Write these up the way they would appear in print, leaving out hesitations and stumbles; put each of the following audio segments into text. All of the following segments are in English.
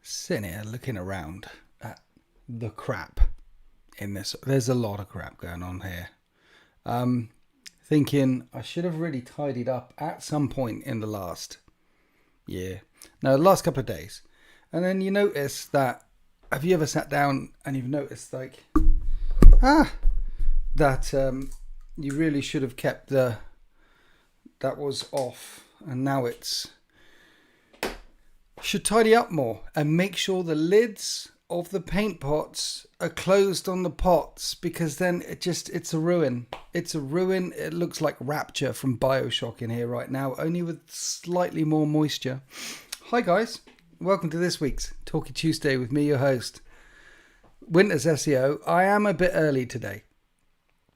sitting here looking around at the crap in this. There's a lot of crap going on here. Thinking I should have really tidied up at some point in the last year. No, the last couple of days. And then you notice that, have you ever sat down and you've noticed like, that you really should have kept that was off, and now it's, should tidy up more and make sure the lids of the paint pots are closed on the pots, because then it's a ruin. It's a ruin. It looks like Rapture from BioShock in here right now, only with slightly more moisture. Hi guys, welcome to this week's Talkie Tuesday with me, your host, Winter's SEO. I am a bit early today.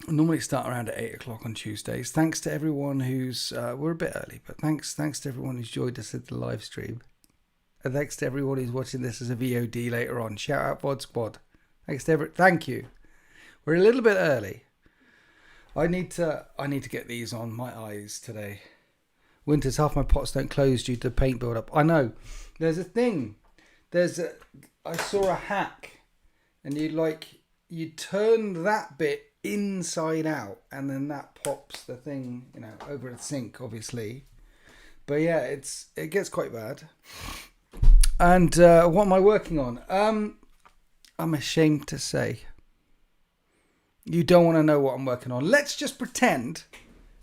I normally start around at 8 o'clock on Tuesdays. Thanks to everyone who's, we're a bit early, but thanks to everyone who's joined us at the live stream. And thanks to everyone who's watching this as a VOD later on. Shout out VOD Squad. Thank you. We're a little bit early. I need to get these on my eyes today. Winter's half my pots don't close due to paint build up. I know. There's a thing. I saw a hack, and you turn that bit inside out, and then that pops the thing, over the sink, obviously. But yeah, it gets quite bad. And what am I working on? I'm ashamed to say. You don't want to know what I'm working on. Let's just pretend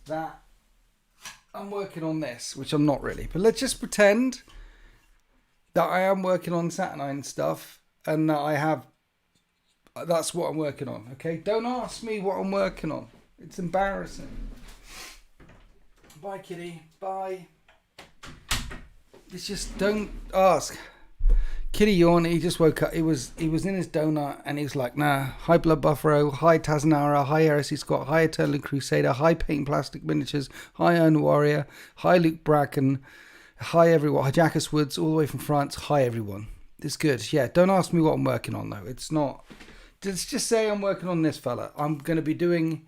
that I'm working on this, which I'm not really. But let's just pretend that I am working on Saturnine stuff, and that that's what I'm working on, okay? Don't ask me what I'm working on. It's embarrassing. Bye, kitty. Bye. It's just, don't ask. Kitty yawned. He just woke up. He was in his donut, and he was like, nah. Hi, Blood Buffalo. Hi, Tazanara. Hi, Heresy Scott. Hi, Eternal Crusader. Hi, Paint Plastic Miniatures. Hi, Iron Warrior. Hi, Luke Bracken. Hi, everyone. Hi, Jackus Woods, all the way from France. Hi, everyone. It's good. Yeah, don't ask me what I'm working on, though. It's not. Let's just say I'm working on this fella. I'm going to be doing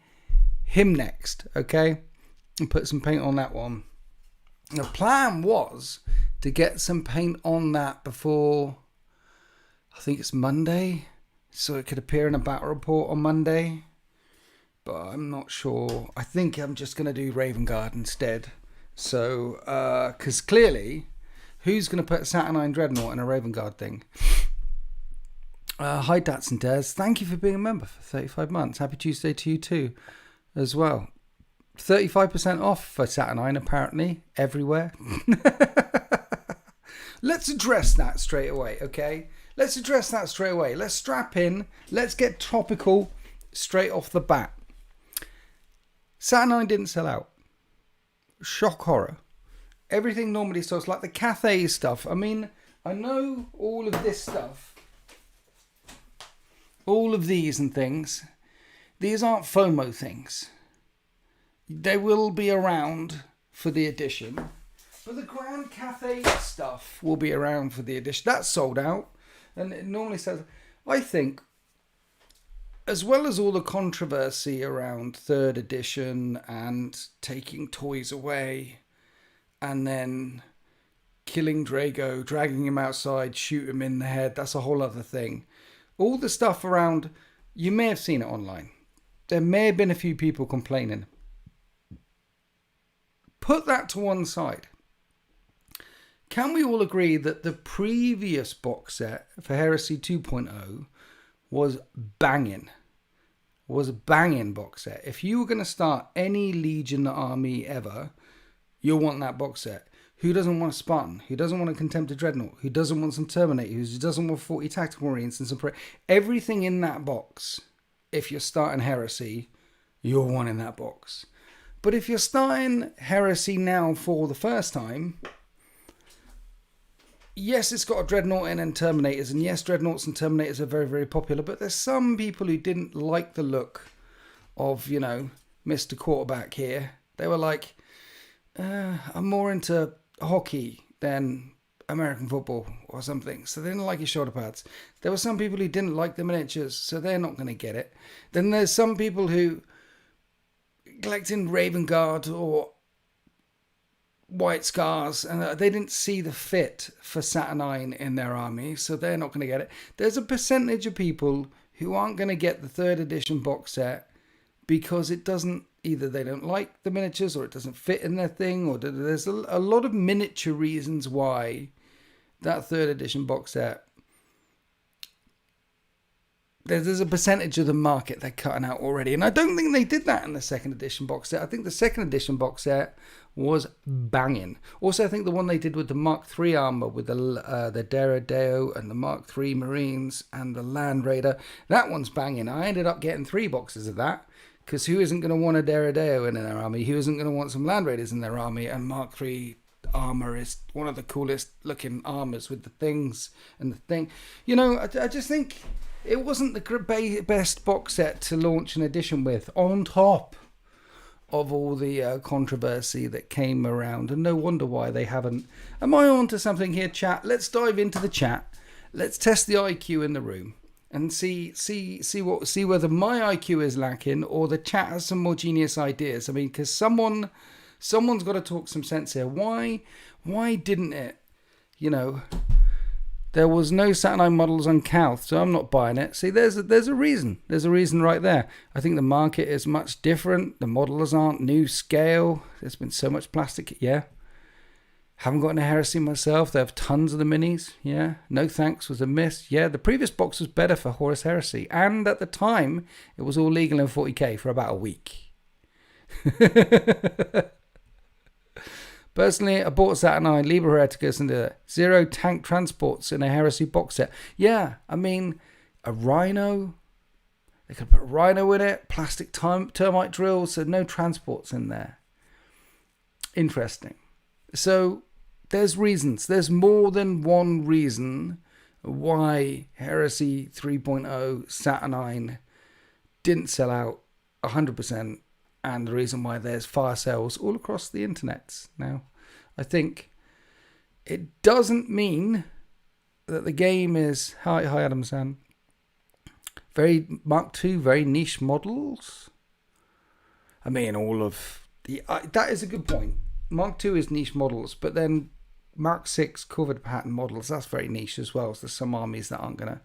him next, okay? And put some paint on that one. The plan was to get some paint on that before, I think it's Monday, so it could appear in a battle report on Monday. But I'm not sure. I think I'm just going to do Raven Guard instead. So, because clearly, who's going to put Saturnine Dreadnought in a Raven Guard thing? Hi, Dats and Des. Thank you for being a member for 35 months. Happy Tuesday to you too, as well. 35% off for Saturnine, apparently, everywhere. Let's address that straight away, okay? Let's address that straight away. Let's strap in. Let's get topical straight off the bat. Saturnine didn't sell out. Shock horror. Everything normally sells, like the Cathay stuff. I mean, I know all of this stuff. All of these and things. These aren't FOMO things. They will be around for the edition. But the Grand Cathay stuff will be around for the edition. That's sold out. And it normally says, I think, as well as all the controversy around 3rd edition and taking toys away and then killing Drago, dragging him outside, shoot him in the head, that's a whole other thing. All the stuff around, you may have seen it online. There may have been a few people complaining. Put that to one side. Can we all agree that the previous box set for Heresy 2.0 was banging? Was a banging box set. If you were going to start any Legion army ever, you'll want that box set. Who doesn't want a Spartan? Who doesn't want a Contemptor Dreadnought? Who doesn't want some Terminators? Who doesn't want 40 Tactical Marines and some... Everything in that box, if you're starting Heresy, you're wanting that box. But if you're starting Heresy now for the first time, yes, it's got a Dreadnought in and Terminators, and yes, Dreadnoughts and Terminators are very, very popular, but there's some people who didn't like the look of, Mr. Quarterback here. They were like, I'm more into hockey than American football or something, so they didn't like his shoulder pads. There were some people who didn't like the miniatures, so they're not going to get it. Then there's some people who collecting Raven Guard or White Scars, and they didn't see the fit for Saturnine in their army, so they're not going to get it. There's a percentage of people who aren't going to get the 3rd edition box set because it doesn't, either they don't like the miniatures or it doesn't fit in their thing, or there's a lot of miniature reasons why that 3rd edition box set, there's a percentage of the market they're cutting out already. And I don't think they did that in the 2nd edition box set. I think the 2nd edition box set was banging. Also, I think the one they did with the Mark III armor, with the Deredeo and the Mark III Marines and the Land Raider, that one's banging. I ended up getting 3 boxes of that, because who isn't going to want a Deredeo in their army? Who isn't going to want some Land Raiders in their army? And Mark III armor is one of the coolest looking armors with the things and the thing. You know, I just think it wasn't the best box set to launch an edition with, on top of all the controversy that came around. And no wonder why they haven't. Am I on to something here, chat? Let's dive into the chat. Let's test the IQ in the room and see whether my IQ is lacking or the chat has some more genius ideas. I mean, because someone's got to talk some sense here. Why didn't it? You know, there was no Saturnine models on Calth, so I'm not buying it. See, there's a reason. There's a reason right there. I think the market is much different. The models aren't new scale. There's been so much plastic. Yeah. Haven't gotten a Heresy myself. They have tons of the minis. Yeah. No thanks was a miss. Yeah. The previous box was better for Horus Heresy. And at the time, it was all legal in 40k for about a week. Personally, I bought Saturnine, Liber Hereticus, and the 0 tank transports in a Heresy box set. Yeah, I mean, a Rhino. They could put a Rhino in it. Plastic termite drills, so no transports in there. Interesting. So, there's reasons. There's more than one reason why Heresy 3.0 Saturnine didn't sell out 100%. And the reason why there's fire sales all across the internet. Now, I think it doesn't mean that the game is... Hi Adam San. Very Mark II, very niche models. I mean, all of the... that is a good point. Mark II is niche models, but then Mark VI covered pattern models, that's very niche as well. So there's some armies that aren't going to...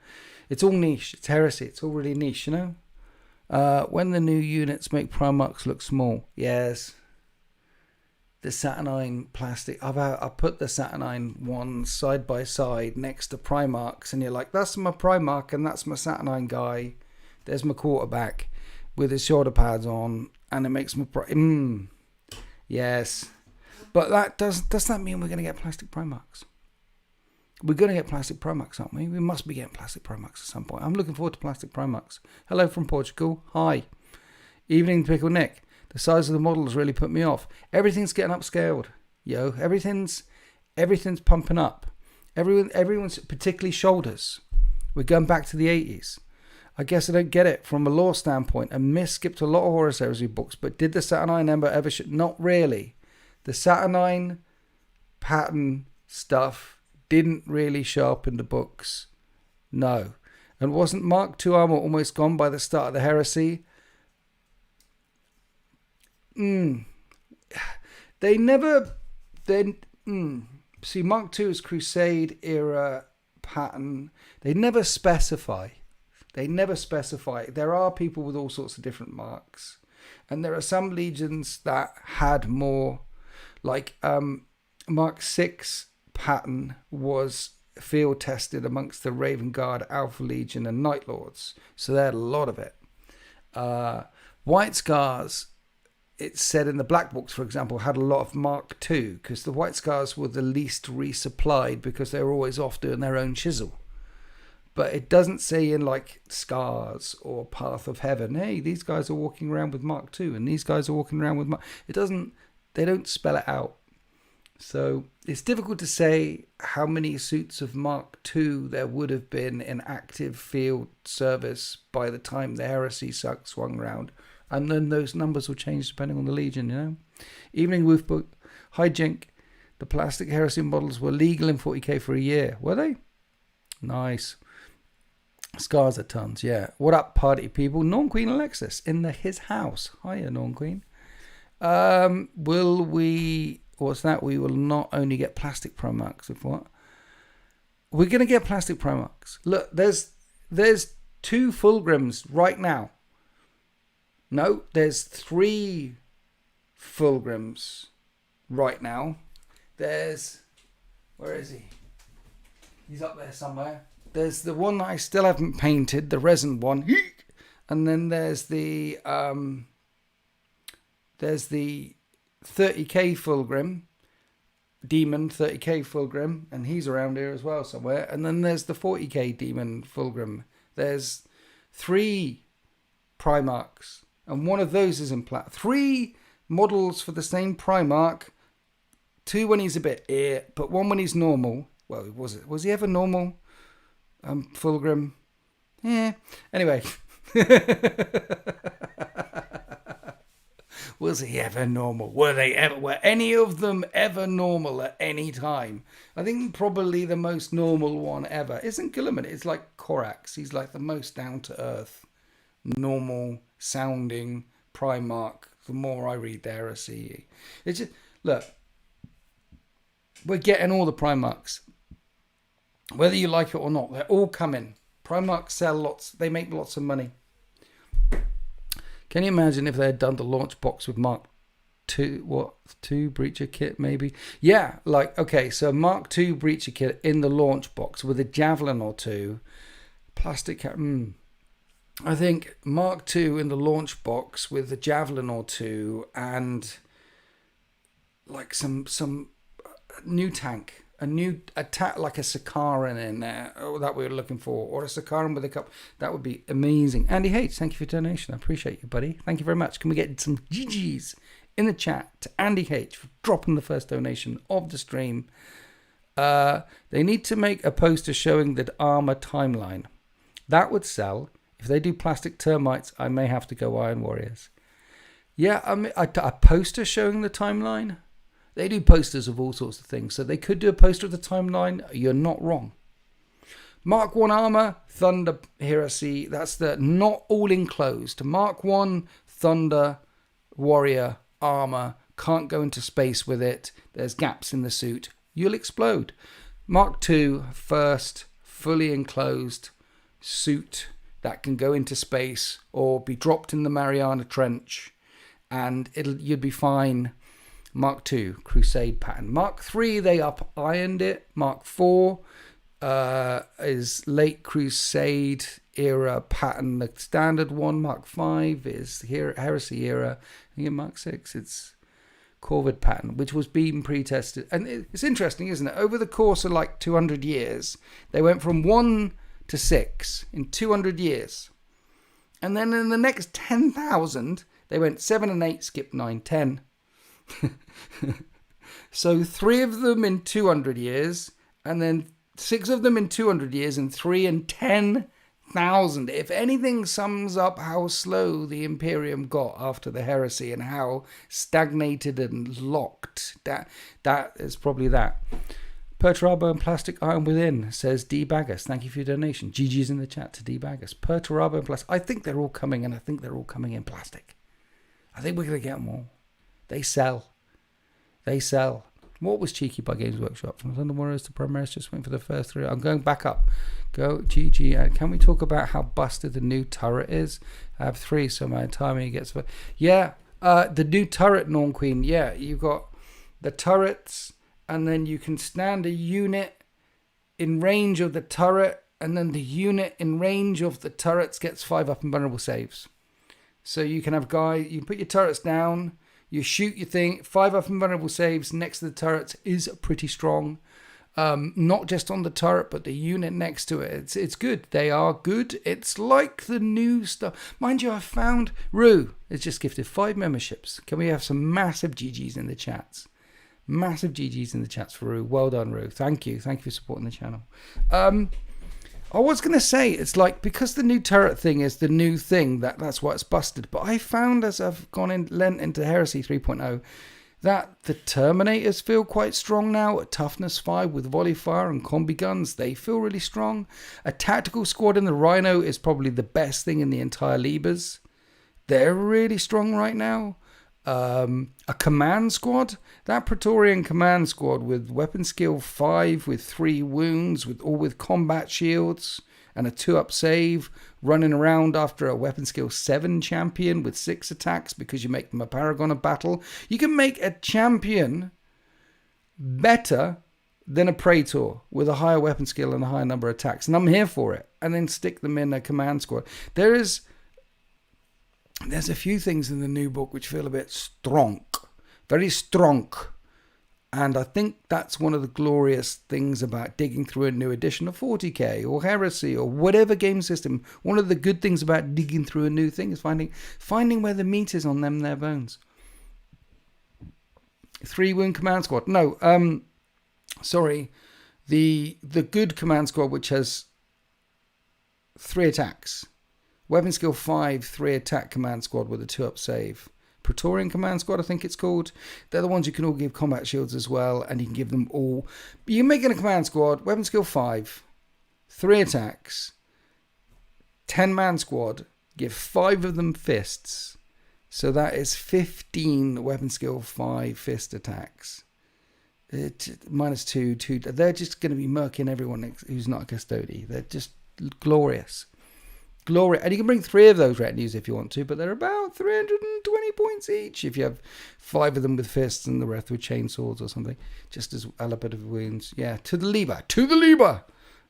It's all niche. It's Heresy. It's all really niche, you know? When the new units make Primarks look small. Yes. The Saturnine plastic. I've put the Saturnine ones side by side next to Primarks, and you're like, that's my Primark and that's my Saturnine guy. There's my quarterback with his shoulder pads on, and it makes me... Yes. But that does that mean we're going to get plastic Primarks? We're going to get plastic Primarks, aren't we? We must be getting plastic Primarks at some point. I'm looking forward to plastic Primarks. Hello from Portugal. Hi. Evening, Pickle Nick. The size of the models really put me off. Everything's getting upscaled. Yo, everything's pumping up. Everyone's particularly shoulders. We're going back to the 80s. I guess I don't get it from a lore standpoint. And Miss skipped a lot of Horus Heresy books, but did the Saturnine Ember ever... Not really. The Saturnine pattern stuff didn't really show up in the books. No. And wasn't Mark II armor almost gone by the start of the Heresy? They never... See, Mark II is Crusade era pattern. They never specify. There are people with all sorts of different marks. And there are some legions that had more... Like Mark VI pattern was field tested amongst the Raven Guard, Alpha Legion, and Night Lords. So they had a lot of it. White Scars, it's said in the Black Books, for example, had a lot of Mark II, because the White Scars were the least resupplied because they were always off doing their own chisel. But it doesn't say in like Scars or Path of Heaven, hey, these guys are walking around with Mark II and these guys are walking around with Mark... They don't spell it out. So it's difficult to say how many suits of Mark II there would have been in active field service by the time the Heresy swung round. And then those numbers will change depending on the Legion, you know. Evening Wolf Book. Hi, Jink. The plastic Heresy models were legal in 40k for a year. Were they? Nice. Scars are tons, yeah. What up, party people? Norn Queen Alexis in his house. Hiya, Norn Queen. Will we What's that? We will not only get plastic Primarks. Of what? We're going to get plastic Primarks. Look, there's 2 Fulgrims right now. No, there's 3 Fulgrims right now. There's... Where is he? He's up there somewhere. There's the one that I still haven't painted, the resin one. And then there's the 30k Fulgrim. Demon 30k Fulgrim, and he's around here as well somewhere. And then there's the 40k Demon Fulgrim. There's 3 Primarks, and one of those is in plat. 3 models for the same Primark. 2 when he's a bit but 1 when he's normal. Well, was he ever normal? Fulgrim. Yeah. Anyway. Was he ever normal? Were any of them ever normal at any time? I think probably the most normal one ever isn't Guilliman. It's like Korax. He's like the most down to earth, normal sounding Primark. The more I read the Heresy, it's just, look, we're getting all the Primarks, whether you like it or not. They're all coming. Primark sell lots. They make lots of money. Can you imagine if they had done the launch box with Mark II, Breacher kit maybe? Yeah, like, okay, so Mark II Breacher kit in the launch box with a Javelin or 2. Plastic, I think Mark II in the launch box with a Javelin or 2 and like some new tank. A new attack, like a Sakaran in there that we were looking for, or a Sakaran with a cup. That would be amazing. Andy H, thank you for your donation. I appreciate you, buddy. Thank you very much. Can we get some GGs in the chat to Andy H for dropping the first donation of the stream? They need to make a poster showing the armor timeline. That would sell. If they do plastic termites, I may have to go Iron Warriors. Yeah, a poster showing the timeline? They do posters of all sorts of things, so they could do a poster of the timeline. You're not wrong. Mark 1 armor, Thunder Heresy. That's the not all enclosed. Mark 1 Thunder Warrior armor. Can't go into space with it. There's gaps in the suit. You'll explode. Mark 2 first fully enclosed suit that can go into space or be dropped in the Mariana Trench, and you'd be fine. Mark II, Crusade pattern. Mark III, they up-ironed it. Mark IV is late Crusade era pattern, the standard one. Mark V is Heresy era. And Mark VI, it's Corvid pattern, which was being pre-tested. And it's interesting, isn't it? Over the course of like 200 years, they went from 1 to 6 in 200 years. And then in the next 10,000, they went 7 and 8, skipped 9, 10. So 3 of them in 200 years, and then 6 of them in 200 years, and 3 in 10,000. If anything sums up how slow the Imperium got after the Heresy and how stagnated and locked, that is probably that. Perturabo and Plastic Iron Within, says D. Baggers. Thank you for your donation. GG's in the chat to D. Baggers. Perturabo and Plastic. I think they're all coming, and I think they're all coming in plastic. I think we're going to get them all. They sell. They sell. What was cheeky by Games Workshop? From Thunder Warriors to Primaris, just waiting for the first 3. I'm going back up. Go, GG. Can we talk about how busted the new turret is? I have 3, so my timing gets... Yeah, the new turret, Norn Queen. Yeah, you've got the turrets, and then you can stand a unit in range of the turret, and then the unit in range of the turrets gets 5 up and vulnerable saves. So you can have you put your turrets down, you shoot your thing, 5 up and vulnerable saves next to the turrets is pretty strong. Not just on the turret, but the unit next to it. It's good. They are good. It's like the new stuff. Mind you, I found Rue has just gifted 5 memberships. Can we have some massive GGs in the chats? Massive GGs in the chats for Rue. Well done, Rue. Thank you. Thank you for supporting the channel. I was going to say, it's like, because the new turret thing is the new thing, that's why it's busted. But I found, as I've lent into Heresy 3.0, that the Terminators feel quite strong now at Toughness 5 with volley fire and combi guns. They feel really strong. A tactical squad in the Rhino is probably the best thing in the entire Libers. They're really strong right now. A command squad. That Praetorian command squad with weapon skill 5, with 3 wounds, with combat shields and a 2-up save, running around after a weapon skill 7 champion with 6 attacks because you make them a paragon of battle. You can make a champion better than a Praetor with a higher weapon skill and a higher number of attacks. And I'm here for it. And then stick them in a command squad. There's a few things in the new book which feel a bit strong. Very strong. And I think that's one of the glorious things about digging through a new edition of 40k or Heresy or whatever game system. One of the good things about digging through a new thing is finding where the meat is on them their bones. 3 wound command squad. No, sorry. The good command squad which has 3 attacks. Weapon skill 5, 3 attack command squad with a 2-up save. Praetorian command squad, I think it's called. They're the ones you can all give combat shields as well, and you can give them all. You can make it a command squad, weapon skill 5, 3 attacks, 10-man squad, give 5 of them fists. So that is 15 weapon skill 5 fist attacks. -2, 2. They're just going to be murking everyone who's not a custody. They're just glorious. Glory, and you can bring 3 of those retinues if you want to, but they're about 320 points each if you have 5 of them with fists and the rest with chainsaws or something, just as a little bit of wounds. Yeah, to the lever.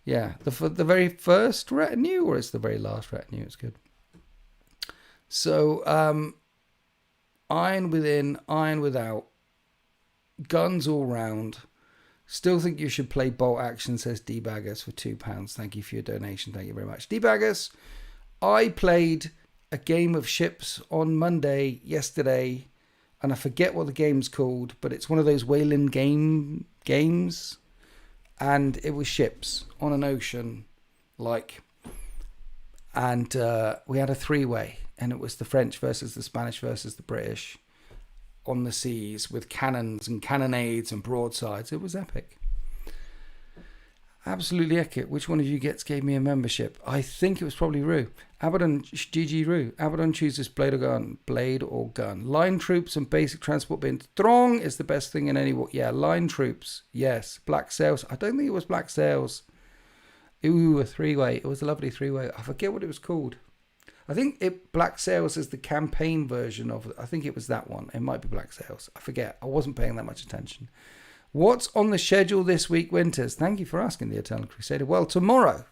Yeah, the very first retinue, or it's the very last retinue. It's good. So, iron within, iron without, guns all round. Still think you should play bolt action, says Debaggers for £2. Thank you for your donation. Thank you very much, Debaggers. I played a game of ships on Monday yesterday, and I forget what the game's called, but it's one of those Wayland games, and it was ships on an ocean, and we had a 3-way, and it was the French versus the Spanish versus the British on the seas with cannons and cannonades and broadsides. It was epic. Absolutely epic. Which one of you gave me a membership? I think it was probably Rue. Abaddon, GG Rue. Abaddon chooses blade or gun. Line troops and basic transport being strong is the best thing in any war. Yeah, line troops. Yes. Black sails. I don't think it was black sails. Ooh, a 3-way. It was a lovely 3-way. I forget what it was called. I think Black Sails is the campaign version of it. I think it was that one. It might be Black Sails. I forget. I wasn't paying that much attention. What's on the schedule this week, Winters? Thank you for asking, the Eternal Crusader. Well, tomorrow,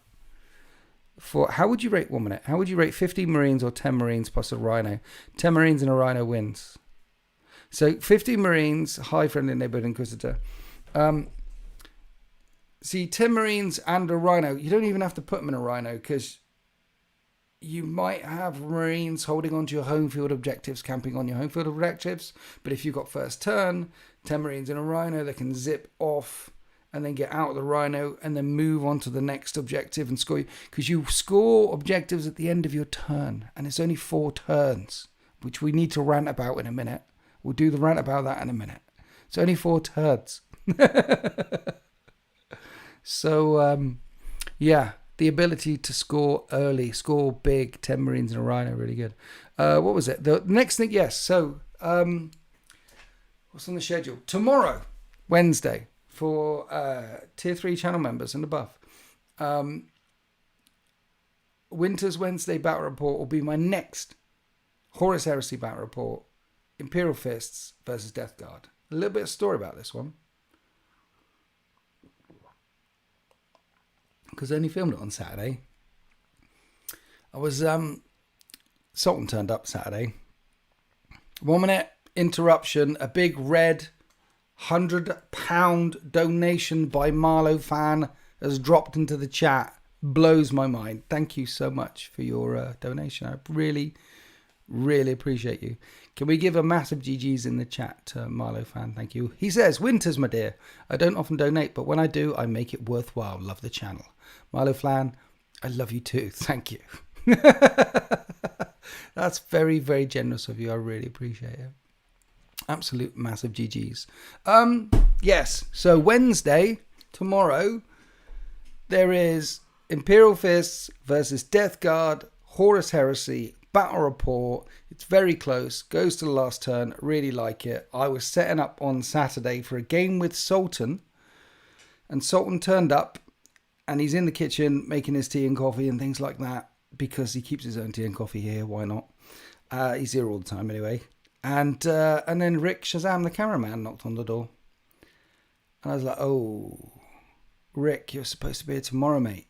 how would you rate 1 minute? How would you rate 15 Marines or 10 Marines plus a Rhino? 10 Marines and a Rhino wins. So 15 Marines, high friendly neighborhood Inquisitor. See, 10 Marines and a Rhino. You don't even have to put them in a Rhino because you might have Marines holding on to your home field objectives, camping on your home field objectives. But if you've got first turn, 10 Marines in a Rhino, they can zip off and then get out of the Rhino and then move on to the next objective and score you. Because you score objectives at the end of your turn. And it's only 4 turns, which we need to rant about in a minute. We'll do the rant about that in a minute. It's only 4 turns. So, yeah. The ability to score early, score big, 10 Marines in a Rhino, really good. What was it? The next thing, yes. So, what's on the schedule? Tomorrow, Wednesday, for Tier 3 channel members and above. Winter's Wednesday Battle Report will be my next Horus Heresy Battle Report. Imperial Fists versus Death Guard. A little bit of story about this one. Because I only filmed it on Saturday. I was, Sultan turned up Saturday. 1 minute interruption, a big red £100 donation by Marlow fan has dropped into the chat. Blows my mind. Thank you so much for your donation. I really, really appreciate you. Can we give a massive GG's in the chat to Marlow fan? Thank you. He says, Winters, my dear. I don't often donate, but when I do, I make it worthwhile. Love the channel. Marlow fan, I love you too. Thank you. That's very, very generous of you. I really appreciate it. Absolute massive GG's. Yes, so Wednesday, tomorrow, there is Imperial Fists versus Death Guard, Horus Heresy, battle report. It's very close. Goes to the last turn. Really like it. I was setting up on Saturday for a game with Sultan. And Sultan turned up. And he's in the kitchen making his tea and coffee and things like that. Because he keeps his own tea and coffee here. Why not? He's here all the time anyway. And then Rick Shazam, the cameraman, knocked on the door. And I was like, oh, Rick, you're supposed to be here tomorrow, mate.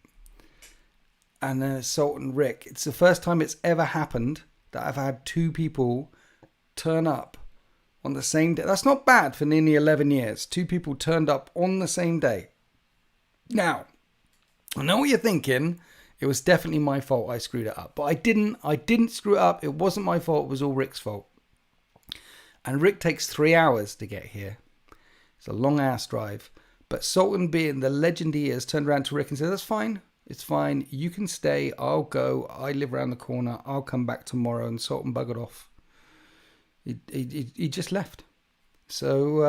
And then Sultan Rick. It's the first time it's ever happened that I've had two people turn up on the same day. That's not bad for nearly 11 years. Two people turned up on the same day. Now, I know what you're thinking. It was definitely my fault I screwed it up. But I didn't screw it up. It wasn't my fault. It was all Rick's fault. And Rick takes 3 hours to get here. It's a long-ass drive. But Sultan, being the legend he is, turned around to Rick and said, that's fine. It's fine. You can stay. I'll go. I live around the corner. I'll come back tomorrow. And Sultan buggered off. He just left. So,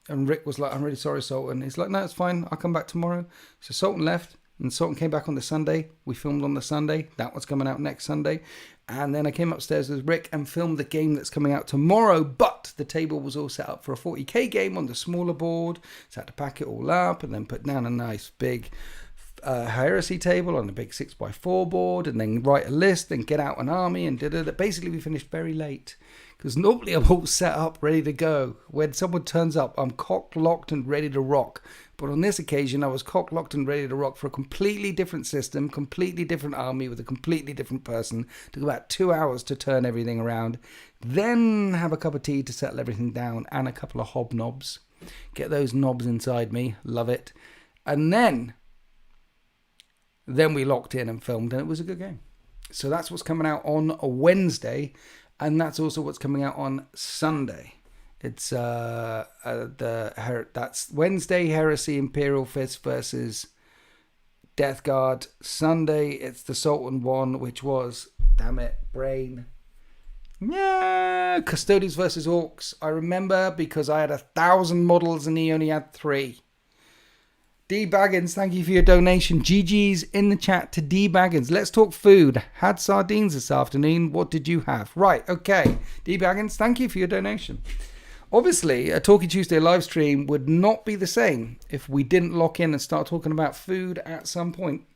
and Rick was like, I'm really sorry, Sultan. He's like, no, it's fine. I'll come back tomorrow. So Sultan left. And Sultan came back on the Sunday. We filmed on the Sunday. That one's coming out next Sunday. And then I came upstairs with Rick and filmed the game that's coming out tomorrow. But the table was all set up for a 40k game on the smaller board. So I had to pack it all up and then put down a nice big Heresy table on a big 6x4 board. And then write a list and get out an army. And basically we finished very late. Because normally I'm all set up, ready to go. When someone turns up, I'm cocked, locked, and ready to rock. But on this occasion, I was cocked, locked, and ready to rock for a completely different system, completely different army with a completely different person. It took about 2 hours to turn everything around. Then have a cup of tea to settle everything down and a couple of hobnobs. Get those knobs inside me. Love it. And then we locked in and filmed, and it was a good game. So that's what's coming out on a Wednesday. And that's also what's coming out on Sunday. It's that's Wednesday, Heresy Imperial Fist versus Death Guard. Sunday, it's the Sultan one, which was, damn it, brain. Yeah, Custodians versus Orcs. I remember because I had 1,000 models and he only had 3. D Baggins, thank you for your donation. GG's in the chat to D Baggins. Let's talk food. Had sardines this afternoon. What did you have? Right, okay. D Baggins, thank you for your donation. Obviously, a Talkie Tuesday live stream would not be the same if we didn't lock in and start talking about food at some point.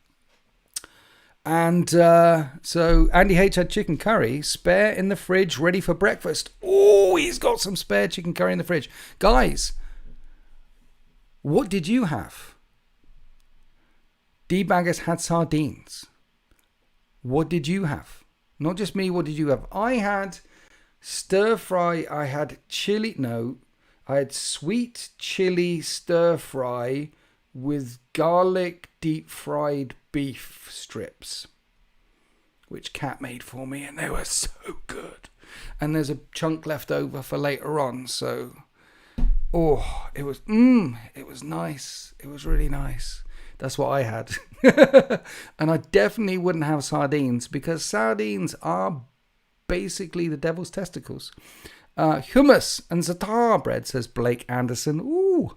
And so Andy H had chicken curry, spare in the fridge, ready for breakfast. Oh, he's got some spare chicken curry in the fridge. Guys, what did you have? D-Baggers had sardines. What did you have? Not just me, what did you have? I had stir fry. I had chili. No, I had sweet chili stir fry with garlic deep fried beef strips, which Kat made for me, and they were so good. And there's a chunk left over for later on, so it was nice. It was really nice. That's what I had. And I definitely wouldn't have sardines because sardines are basically the devil's testicles. Hummus and za'atar bread, says Blake Anderson. Ooh,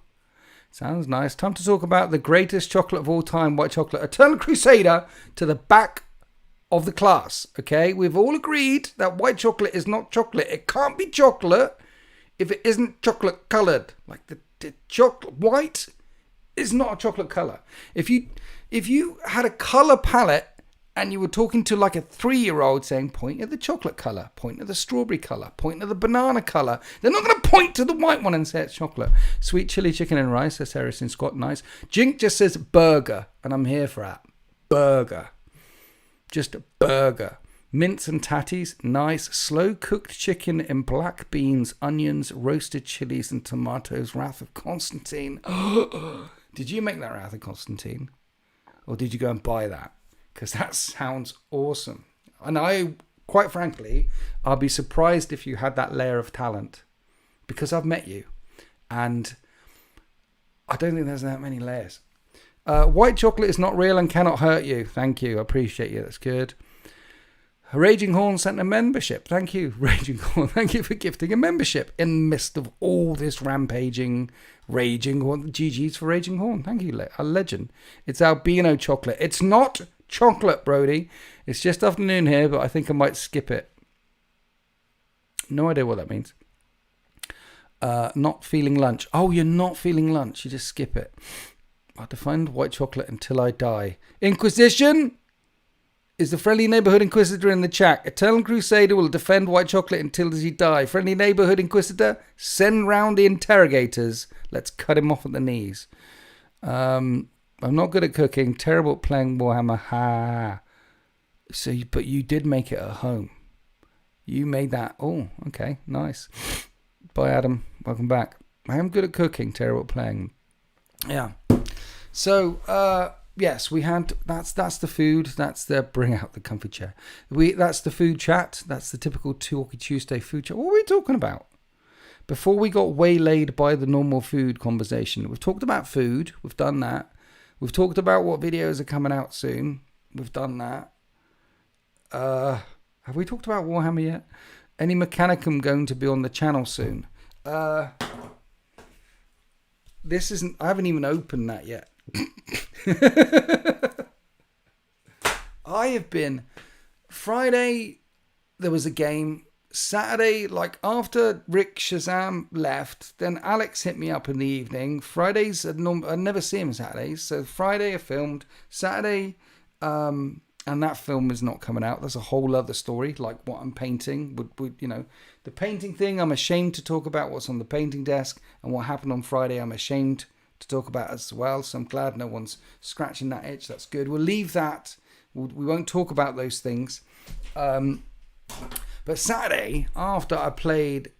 sounds nice. Time to talk about the greatest chocolate of all time, white chocolate. Eternal Crusader to the back of the class. Okay, we've all agreed that white chocolate is not chocolate. It can't be chocolate if it isn't chocolate coloured. Like the chocolate white is not a chocolate colour. If you had a colour palette and you were talking to like a 3-year-old saying, point at the chocolate colour, point at the strawberry colour, point at the banana colour, they're not going to point to the white one and say it's chocolate. Sweet chili chicken and rice, says Harrison Scott, nice. Jink just says burger, and I'm here for that. Burger. Just a burger. Mince and tatties, nice. Slow cooked chicken in black beans, onions, roasted chilies and tomatoes. Wrath of Constantine. Did you make that Wrath of Constantine? Or did you go and buy that? Because that sounds awesome. And I, quite frankly, I'll be surprised if you had that layer of talent. Because I've met you. And I don't think there's that many layers. White chocolate is not real and cannot hurt you. Thank you. I appreciate you. That's good. Raging Horn sent a membership. Thank you, Raging Horn. Thank you for gifting a membership in the midst of all this rampaging, Raging Horn. GG's for Raging Horn. Thank you, a legend. It's albino chocolate. It's not chocolate, Brody. It's just afternoon here, but I think I might skip it. No idea what that means. Not feeling lunch. Oh, you're not feeling lunch. You just skip it. I'll defend white chocolate until I die. Inquisition is the friendly neighborhood inquisitor in the chat. Eternal Crusader will defend white chocolate until he die. Friendly neighborhood inquisitor, send round the interrogators. Let's cut him off at the knees. I'm not good at cooking. Terrible at playing Warhammer. Ha. So, but you did make it at home. You made that. Oh, okay, nice. Bye, Adam. Welcome back. I am good at cooking. Terrible at playing. Yeah. So, yes, we had. That's the food. That's the bring out the comfy chair. That's the food chat. That's the typical Talkie Tuesday food chat. What were we talking about? Before we got waylaid by the normal food conversation, we've talked about food. We've done that. We've talked about what videos are coming out soon. We've done that. Have we talked about Warhammer yet? Any Mechanicum going to be on the channel soon? This isn't. I haven't even opened that yet. I have been. Friday, there was a game. Saturday, like after Rick Shazam left, then Alex hit me up in the evening. Fridays, I'd never see him Saturdays. So Friday I filmed. Saturday, and that film is not coming out. That's a whole other story, like what I'm painting. Would you know, the painting thing, I'm ashamed to talk about what's on the painting desk. And what happened on Friday, I'm ashamed to talk about as well. So I'm glad no one's scratching that itch. That's good. We'll leave that. We won't talk about those things. But Saturday, after I played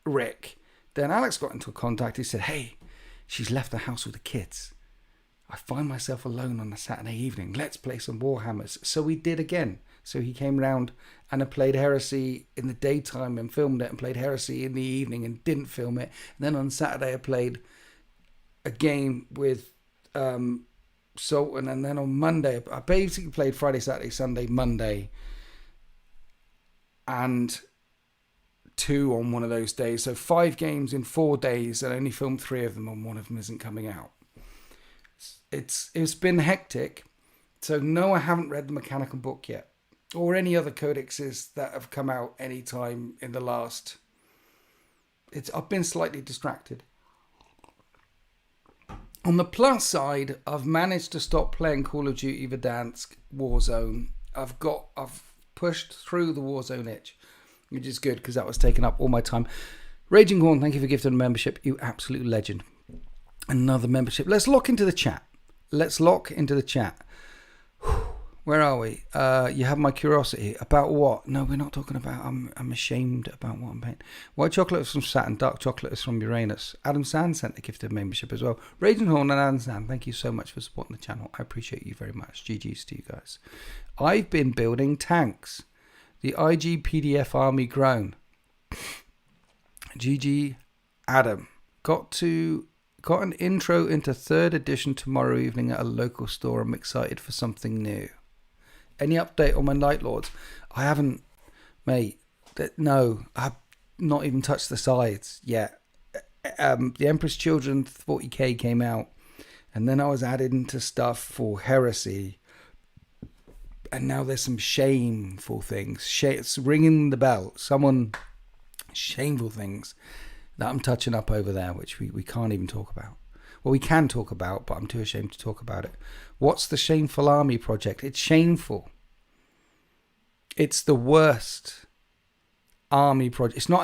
Rick, then Alex got into contact. He said, hey, she's left the house with the kids. I find myself alone on a Saturday evening. Let's play some Warhammers. So we did again. So he came round and I played Heresy in the daytime and filmed it, and played Heresy in the evening and didn't film it. And then on Saturday I played a game with Sultan. And then on Monday, I basically played Friday, Saturday, Sunday, Monday, and 2 on one of those days. So 5 games in 4 days, and only filmed 3 of them, and one of them isn't coming out. It's been hectic. So no, I haven't read the Mechanicum book yet, or any other codexes that have come out any time in the last. I've been slightly distracted. On the plus side, I've managed to stop playing Call of Duty Verdansk Warzone. I've pushed through the Warzone itch, which is good because that was taking up all my time. Raging Horn, thank you for gifting a membership. You absolute legend. Another membership. Let's lock into the chat. Where are we? You have my curiosity. About what? No, we're not talking about. I'm ashamed about what I'm painting. White chocolate is from Saturn. Dark chocolate is from Uranus. Adam Sand sent a gifted membership as well. Raging Horn and Adam Sand, thank you so much for supporting the channel. I appreciate you very much. GG's to you guys. I've been building tanks. The IG PDF army grown. GG Adam. Got an intro into 3rd edition tomorrow evening at a local store. I'm excited for something new. Any update on my Night Lords? I haven't, mate. No, I've not even touched the sides yet. The Emperor's Children 40k came out, and then I was added into stuff for Heresy. And now there's some shameful things. It's ringing the bell. Shameful things that I'm touching up over there, which we can't even talk about. Well, we can talk about, but I'm too ashamed to talk about it. What's the Shameful Army project? It's shameful. It's the worst army project. It's not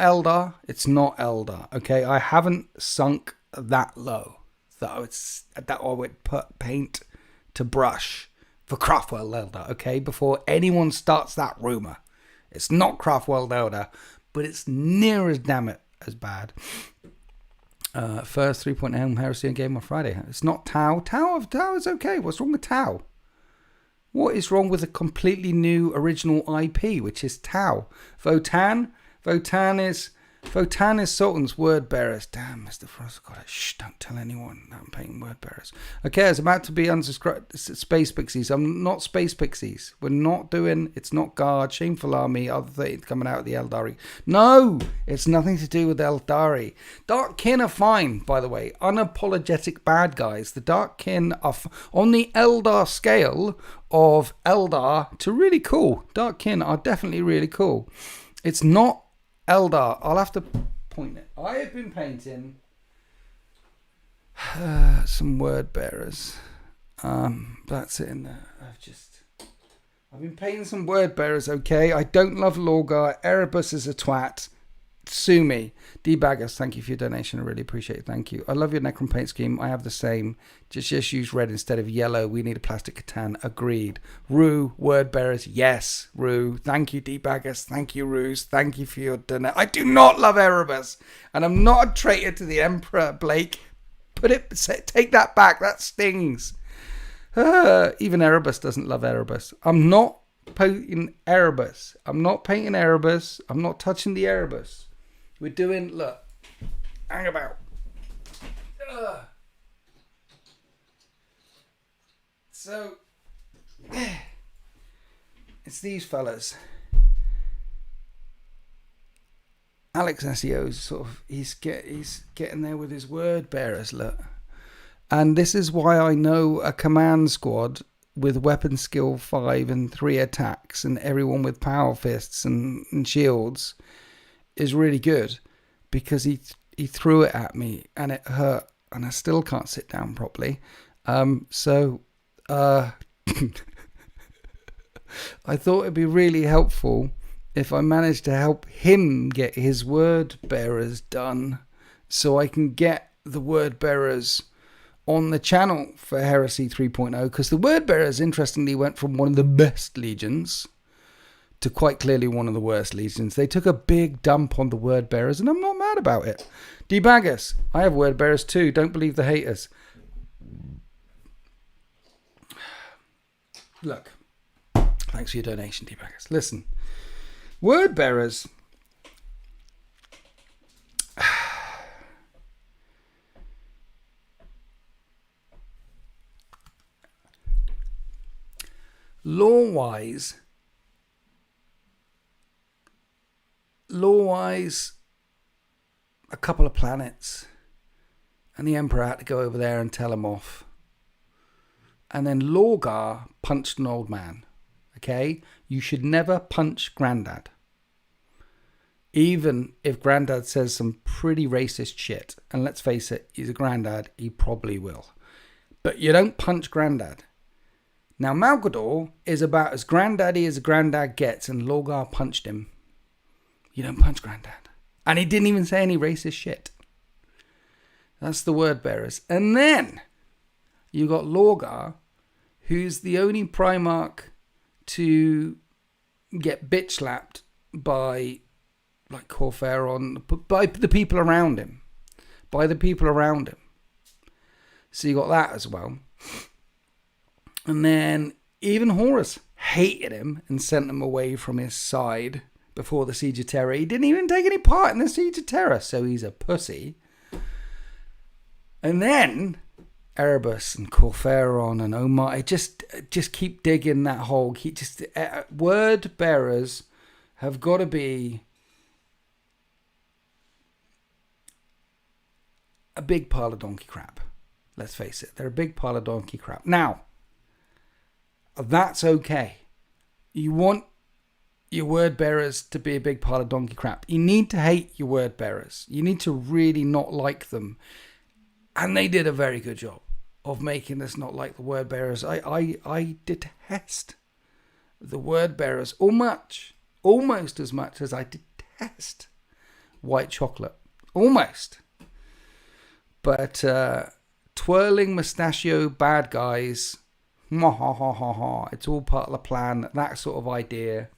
Eldar. Okay, I haven't sunk that low that I would put paint to brush for Craftworld Eldar. Okay, before anyone starts that rumor, it's not Craftworld Eldar, but it's near as damn it as bad. First 3.0 Heresy game on Friday. It's not Tau. Tau is okay. What's wrong with Tau? What is wrong with a completely new original IP, which is Tau? Votan is Votan is Sultan's word bearers. Damn, Mr. Frost got it. Shh, don't tell anyone that I'm painting word bearers. Okay, it's about to be unsubscribed. Space Pixies. I'm not Space Pixies. We're not doing, it's not Guard, Shameful Army, other things coming out of the Eldari. No, it's nothing to do with Eldari. Dark Kin are fine, by the way. Unapologetic bad guys. The Dark Kin are on the Eldar scale of Eldar to really cool. Dark Kin are definitely really cool. It's not Eldar. I'll have to point it. I have been painting some word bearers. That's it in there. I've been painting some word bearers, okay? I don't love Lorgar. Erebus is a twat. Sue me. D-Baggers, thank you for your donation. I really appreciate it. Thank you. I love your Necron paint scheme. I have the same. Just use red instead of yellow. We need a plastic Catan. Agreed. Rue, word bearers. Yes, Rue. Thank you, D-Baggers. Thank you, Ruse. Thank you for your donation. I do not love Erebus. And I'm not a traitor to the Emperor, Blake. Take that back. That stings. Even Erebus doesn't love Erebus. I'm not painting Erebus. I'm not painting Erebus. I'm not touching the Erebus. We're doing, look, hang about. So, it's these fellas. Alex SEO's sort of, he's getting there with his word bearers, look. And this is why I know a command squad with weapon skill 5 and 3 attacks and everyone with power fists and shields is really good, because he threw it at me and it hurt and I still can't sit down properly. I thought it'd be really helpful if I managed to help him get his word bearers done, so I can get the word bearers on the channel for Heresy 3.0, because the word bearers interestingly went from one of the best legions to quite clearly one of the worst legions. They took a big dump on the word bearers, and I'm not mad about it. D-Baggers, I have word bearers too. Don't believe the haters. Look, thanks for your donation, D-Baggers. Listen, word bearers. Lore-wise, a couple of planets, and the Emperor had to go over there and tell him off. And then Lorgar punched an old man. Okay? You should never punch Grandad. Even if Grandad says some pretty racist shit. And let's face it, he's a Grandad. He probably will. But you don't punch Grandad. Now, Malgador is about as granddaddy as a granddad gets, and Lorgar punched him. You don't punch Grandad. And he didn't even say any racist shit. That's the word bearers. And then you got Lorgar, who's the only Primark to get bitch slapped by, like, Corferon, by the people around him. By the people around him. So you got that as well. And then even Horus hated him and sent him away from his side before the Siege of Terror. He didn't even take any part in the Siege of Terror, so he's a pussy. And then Erebus and Corferon and Omar, just keep digging that hole. Word bearers have got to be a big pile of donkey crap. Let's face it, they're a big pile of donkey crap. Now, that's okay. You want your word bearers to be a big pile of donkey crap. You need to hate your word bearers. You need to really not like them. And they did a very good job of making us not like the word bearers. I detest the word bearers almost as much as I detest white chocolate. Almost. But twirling mustachio bad guys, it's all part of the plan, that sort of idea.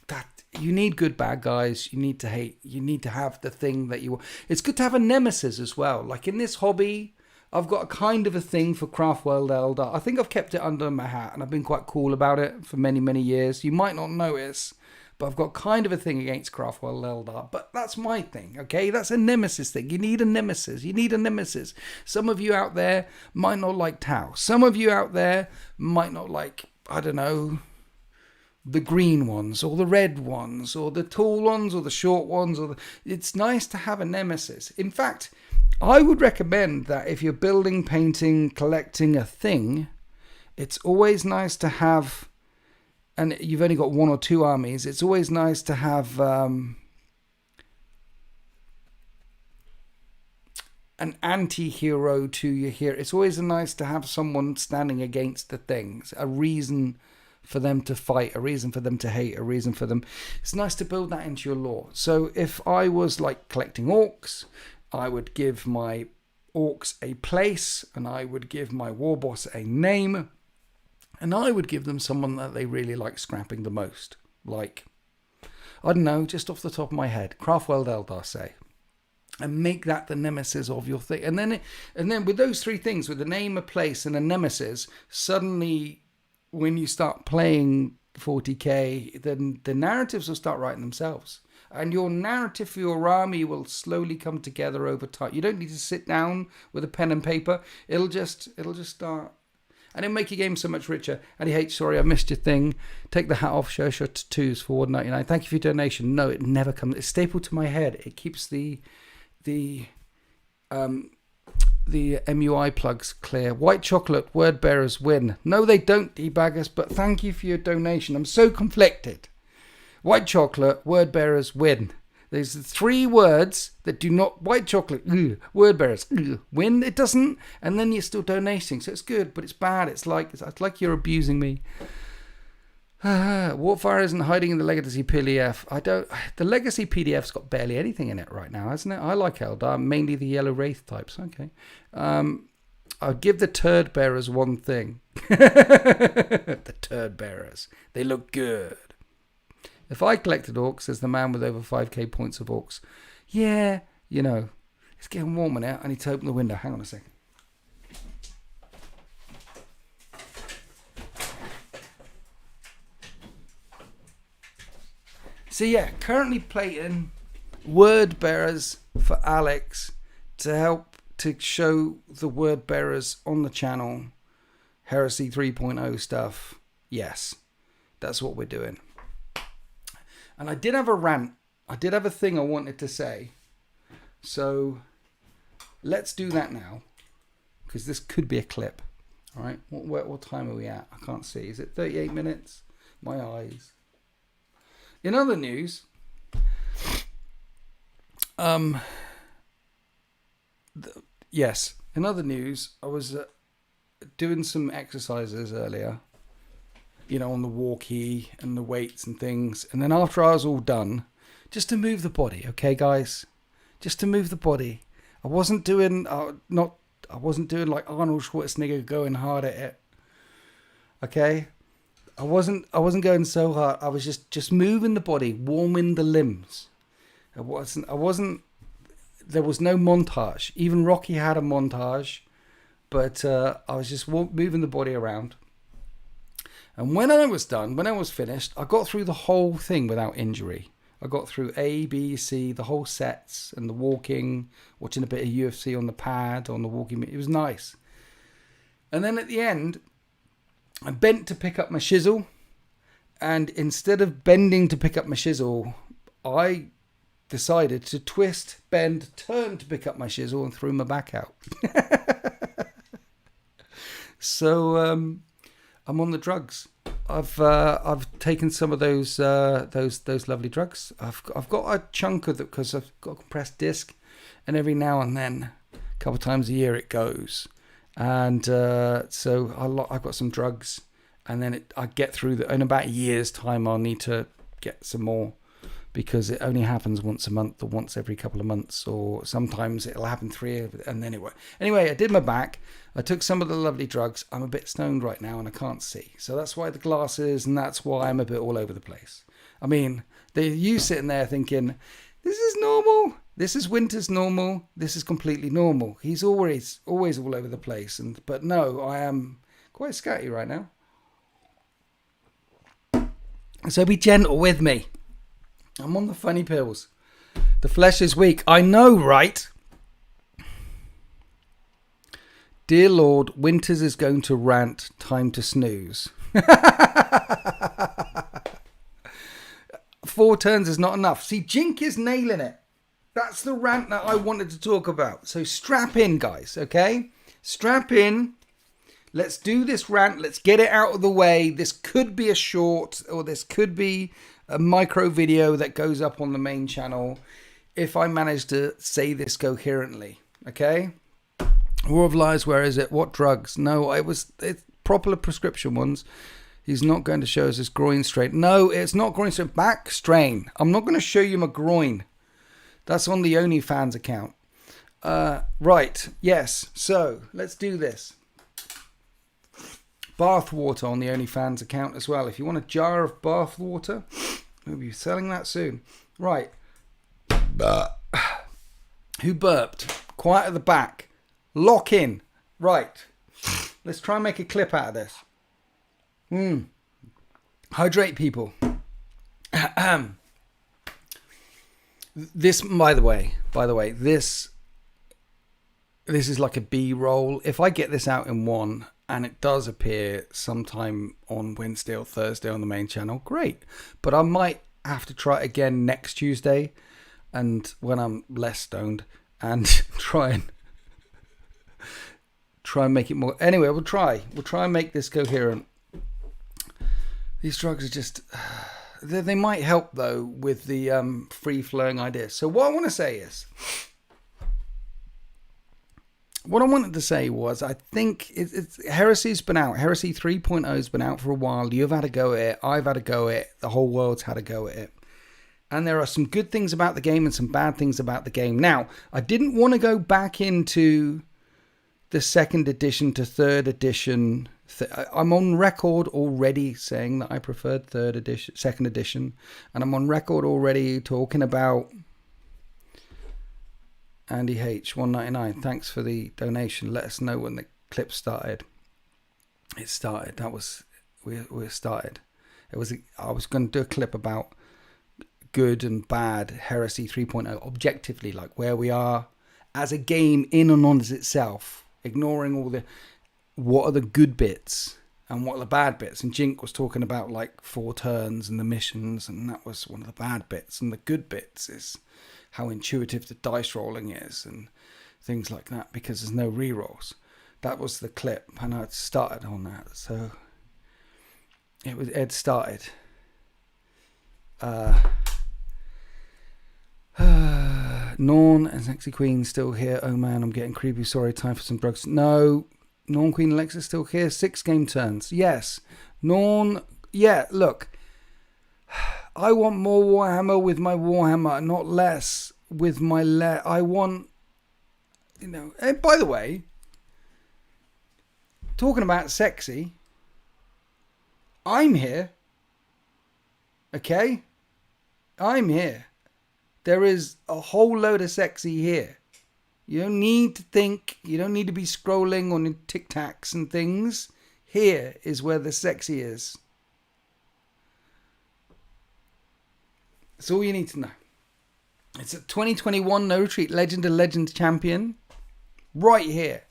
That you need good bad guys, you need to hate, you need to have the thing that you want. It's good to have a nemesis as well. Like in this hobby, I've got a kind of a thing for Craftworld Eldar. I think I've kept it under my hat and I've been quite cool about it for many, many years. You might not notice, but I've got kind of a thing against Craftwell Eldar. But that's my thing, okay? That's a nemesis thing. You need a nemesis. You need a nemesis. Some of you out there might not like Tau. Some of you out there might not like, I don't know, the green ones or the red ones or the tall ones or the short ones. It's nice to have a nemesis. In fact, I would recommend that if you're building, painting, collecting a thing, it's always nice to have, and you've only got 1 or 2 armies, it's always nice to have an anti-hero to your hero. It's always nice to have someone standing against the things, a reason for them to fight, a reason for them to hate, a reason for them. It's nice to build that into your lore. So if I was like collecting orcs, I would give my orcs a place, and I would give my war boss a name, and I would give them someone that they really like scrapping the most. Like, I don't know, just off the top of my head, Craftwell Eldar, say. And make that the nemesis of your thing. And then with those 3 things, with a name, a place, and a nemesis, suddenly when you start playing 40k, then the narratives will start writing themselves. And your narrative for your army will slowly come together over time. You don't need to sit down with a pen and paper. It'll just start. And it'll make your game so much richer. Eddie H, sorry, I missed your thing. Take the hat off, show twos for $1.99. Thank you for your donation. No, it never comes. It's stapled to my head. It keeps the MUI plugs clear. White chocolate, word bearers win. No, they don't, debuggers, but thank you for your donation. I'm so conflicted. White chocolate, word bearers win. There's 3 words that do not. White chocolate, word bearers, win. It doesn't, and then you're still donating. So it's good, but it's bad. It's like you're abusing me. Warfire isn't hiding in the legacy PDF. The legacy PDF's got barely anything in it right now, hasn't it? I like Eldar, mainly the yellow wraith types. Okay. I'll give the turd bearers one thing. The turd bearers. They look good. If I collected orcs, says the man with over 5k points of orcs. Yeah, you know, it's getting warm in here. I need to open the window. Hang on a second. So yeah, currently playing word bearers for Alex to help to show the word bearers on the channel. Heresy 3.0 stuff. Yes, that's what we're doing. And I did have a rant. I did have a thing I wanted to say. So let's do that now, because this could be a clip. All right. What time are we at? I can't see. Is it 38 minutes? My eyes. In other news, yes. In other news, I was doing some exercises earlier. You know, on the walkie and the weights and things. And then after I was all done, just to move the body, okay, guys? Just to move the body. I wasn't doing like Arnold Schwarzenegger going hard at it. Okay? I wasn't going so hard. I was just moving the body, warming the limbs. There was no montage. Even Rocky had a montage, but I was just moving the body around. And when I was done, when I was finished, I got through the whole thing without injury. I got through A, B, C, the whole sets, and the walking, watching a bit of UFC on the pad, on the walking. It was nice. And then at the end, I bent to pick up my shizzle. And instead of bending to pick up my shizzle, I decided to twist, bend, turn to pick up my shizzle and threw my back out. So I'm on the drugs. I've taken some of those lovely drugs. I've got a chunk of it because I've got a compressed disc, and every now and then, a couple of times a year, it goes. And so I've got some drugs, and then I get through in about a year's time. I'll need to get some more, because it only happens once a month or once every couple of months, or sometimes it'll happen 3, and then it won't. Anyway, I did my back. I took some of the lovely drugs. I'm a bit stoned right now and I can't see. So that's why the glasses, and that's why I'm a bit all over the place. I mean, you sitting there thinking, this is normal. This is Winter's normal. This is completely normal. He's always all over the place. But no, I am quite scatty right now. So be gentle with me. I'm on the funny pills. The flesh is weak. I know, right? Dear Lord, Winters is going to rant. Time to snooze. 4 turns is not enough. See, Jink is nailing it. That's the rant that I wanted to talk about. So strap in, guys, okay? Strap in. Let's do this rant. Let's get it out of the way. This could be a short, or this could be a micro video that goes up on the main channel if I manage to say this coherently, okay? War of Lies, where is it? What drugs? No, it's proper prescription ones. He's not going to show us his groin strain. No, it's not groin strain. Back strain. I'm not going to show you my groin. That's on the OnlyFans account. Right. Yes. So let's do this. Bath water on the OnlyFans account as well. If you want a jar of bath water, we'll be selling that soon. Right. Who burped? Quiet at the back. Lock in. Right. Let's try and make a clip out of this. Hydrate, people. This, by the way, this is like a B-roll. If I get this out in one and it does appear sometime on Wednesday or Thursday on the main channel, great. But I might have to try it again next Tuesday, and when I'm less stoned, and try and make it more. Anyway, we'll try and make this coherent. These drugs are just, they might help though with the free-flowing ideas. So what I want to say is, what I wanted to say was, I think Heresy's been out. Heresy 3.0 has been out for a while. You've had a go at it. I've had a go at it. The whole world's had a go at it. And there are some good things about the game and some bad things about the game. Now, I didn't want to go back into the 2nd edition to 3rd edition. I'm on record already saying that I preferred 2nd edition. And I'm on record already talking about Andy H, 199. Thanks for the donation. Let us know when the clip started. It started. We started. I was going to do a clip about good and bad Heresy 3.0 objectively, like where we are as a game in and on itself, ignoring all the what are the good bits and what are the bad bits. And Jink was talking about like 4 turns and the missions, and that was one of the bad bits. And the good bits is how intuitive the dice rolling is and things like that, because there's no rerolls. That was the clip, and I started on that. So Ed started. Norn and Sexy Queen still here. Oh man, I'm getting creepy. Sorry, time for some drugs. No, Norn Queen Alexa still here. 6 game turns. Yes. Norn. Yeah, look. I want more Warhammer with my Warhammer, not less with my I want, and by the way, talking about sexy, I'm here. Okay? I'm here. There is a whole load of sexy here. You don't need to think. You don't need to be scrolling on Tic Tacs and things. Here is where the sexy is. That's all you need to know. It's a 2021 No Retreat Legend of Legends champion. Right here.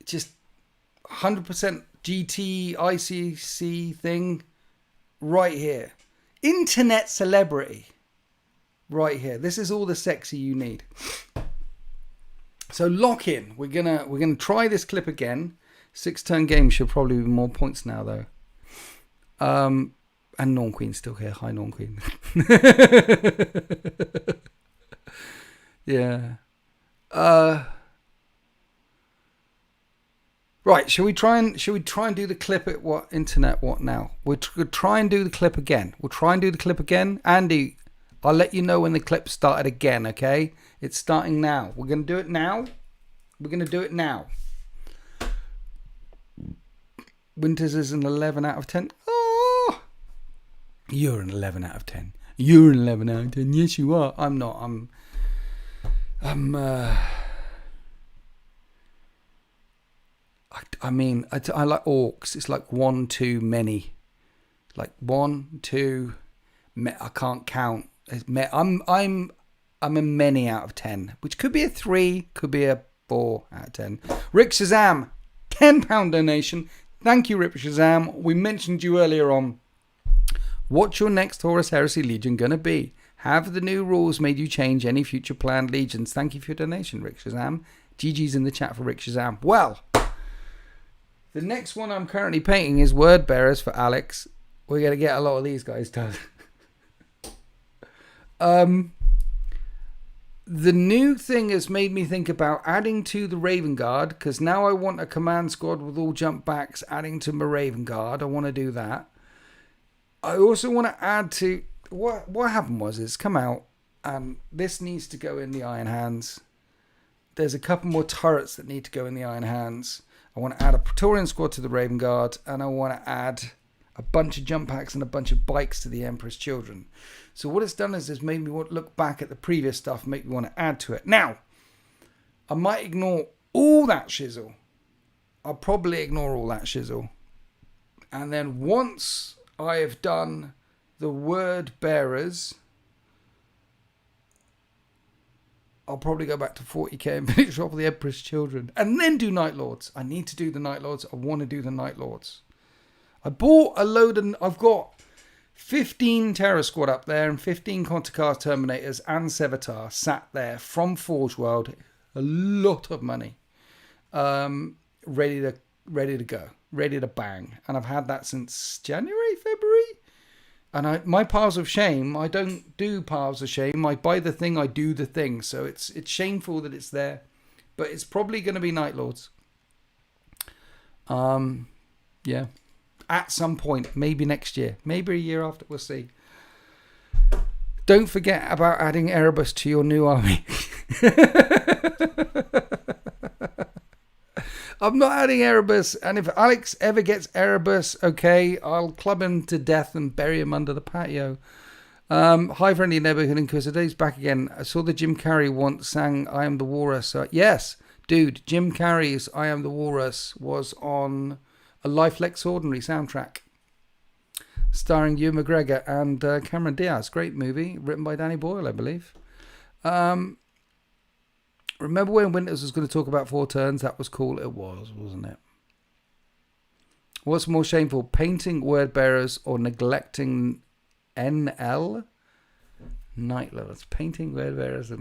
Just 100% GT ICC thing. Right here. Internet celebrity. Right here. This is all the sexy you need. So lock in. We're gonna try this clip again. 6-turn game should probably be more points now though. And Norn Queen's still here. Hi Norn Queen. Yeah. Right, shall we try and do the clip at what now? We'll try and do the clip again. Andy, I'll let you know when the clip started again, okay? It's starting now. We're going to do it now. Winters is an 11 out of 10. Oh! You're an 11 out of 10. You're an 11 out of 10. Yes, you are. I'm not. I mean, I like orcs. It's like one too many. Like 1, 2, I can't count. I'm a many out of 10, which could be a 3, could be a 4 out of 10. Rick Shazam, £10 donation. Thank you, Rick Shazam. We mentioned you earlier on. What's your next Horus Heresy Legion going to be? Have the new rules made you change any future planned legions? Thank you for your donation, Rick Shazam. GG's in the chat for Rick Shazam. Well, the next one I'm currently painting is Word Bearers for Alex. We're going to get a lot of these guys done. The new thing has made me think about adding to the Raven Guard, because now I want a command squad with all jump backs adding to my Raven Guard. I want to do that. I also want to add to... What happened was it's come out, and this needs to go in the Iron Hands. There's a couple more turrets that need to go in the Iron Hands. I want to add a Praetorian squad to the Raven Guard, and I want to add a bunch of jump packs and a bunch of bikes to the Emperor's Children. So what it's done is it's made me want to look back at the previous stuff, make me want to add to it. Now, I might ignore all that shizzle. I'll probably ignore all that shizzle. And then once I have done the Word Bearers, I'll probably go back to 40k and finish off the Emperor's Children. And then do Night Lords. I need to do the Night Lords. I want to do the Night Lords. I bought a load of... I've got 15 Terror Squad up there and 15 Conticars Terminators and Sevatar sat there from Forge World. A lot of money. Ready to go. Ready to bang. And I've had that since January, February? And my Piles of Shame, I don't do Piles of Shame. I buy the thing, I do the thing. So it's shameful that it's there. But it's probably going to be Night Lords. Yeah. At some point. Maybe next year. Maybe a year after. We'll see. Don't forget about adding Erebus to your new army. I'm not adding Erebus, and if Alex ever gets Erebus, okay, I'll club him to death and bury him under the patio. Hi, friendly neighborhood Inquisitors, back again. I saw the Jim Carrey once sang I Am the Walrus. Yes, dude, Jim Carrey's I Am the Walrus was on a Life Lex Ordinary soundtrack, starring Ewan McGregor and Cameron Diaz. Great movie, written by Danny Boyle, I believe. Remember when Winters was going to talk about 4 turns? That was cool. It was, wasn't it? What's more shameful, painting Word Bearers or neglecting NL? Night Lords. Painting Word Bearers.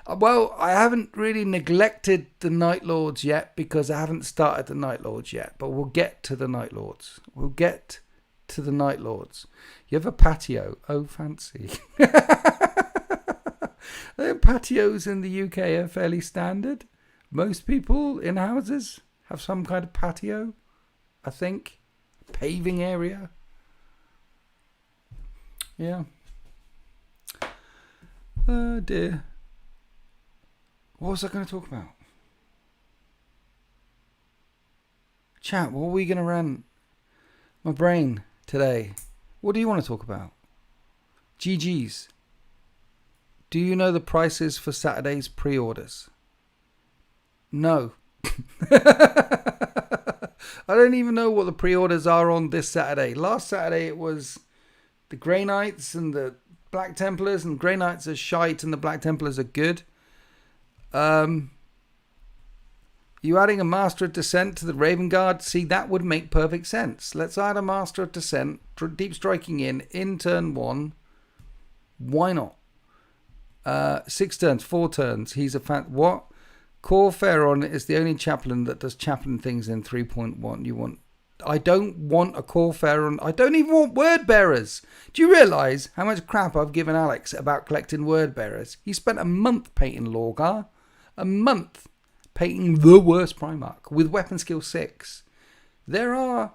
Well, I haven't really neglected the Night Lords yet because I haven't started the Night Lords yet. But we'll get to the Night Lords. We'll get to the Night Lords. You have a patio. Oh, fancy. Patios in the UK are fairly standard. Most people in houses have some kind of patio, I think. Paving area. Yeah. Oh dear. What was I going to talk about? Chat, what are we going to run? My brain today. What do you want to talk about? GG's. Do you know the prices for Saturday's pre-orders? No. I don't even know what the pre-orders are on this Saturday. Last Saturday it was the Grey Knights and the Black Templars, and Grey Knights are shite and the Black Templars are good. You adding a Master of Descent to the Raven Guard? See, that would make perfect sense. Let's add a Master of Descent, deep striking in turn 1. Why not? 6 turns, 4 turns. He's a fan. What? Core Pharaon is the only chaplain that does chaplain things in 3.1. You want? I don't want a Core Pharaon. I don't even want Word Bearers. Do you realise how much crap I've given Alex about collecting Word Bearers? He spent a month painting Lorgar. A month painting the worst Primark with weapon skill 6. There are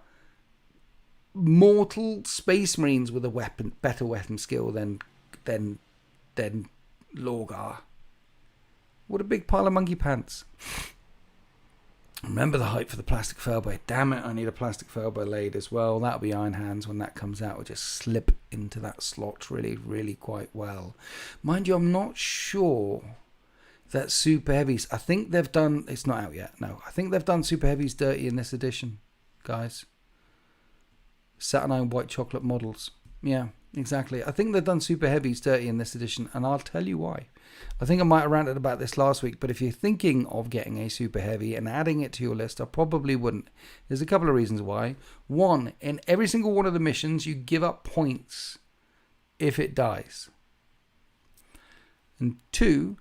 mortal Space Marines with a better weapon skill than Lorgar. What a big pile of monkey pants. Remember the hype for the plastic failblade. Damn it, I need a plastic failblade as well. That'll be Iron Hands when that comes out. It'll just slip into that slot really, really quite well. Mind you, I'm not sure that Super Heavies... I think they've done... It's not out yet, no. I think they've done Super Heavies dirty in this edition, guys. Saturnine white chocolate models. Yeah, Exactly. I think they've done super heavies dirty in this edition, and I'll tell you why. I think I might have ranted about this last week, but if you're thinking of getting a super heavy and adding it to your list, I probably wouldn't. There's a couple of reasons why. One, in every single one of the missions, you give up points if it dies. And two,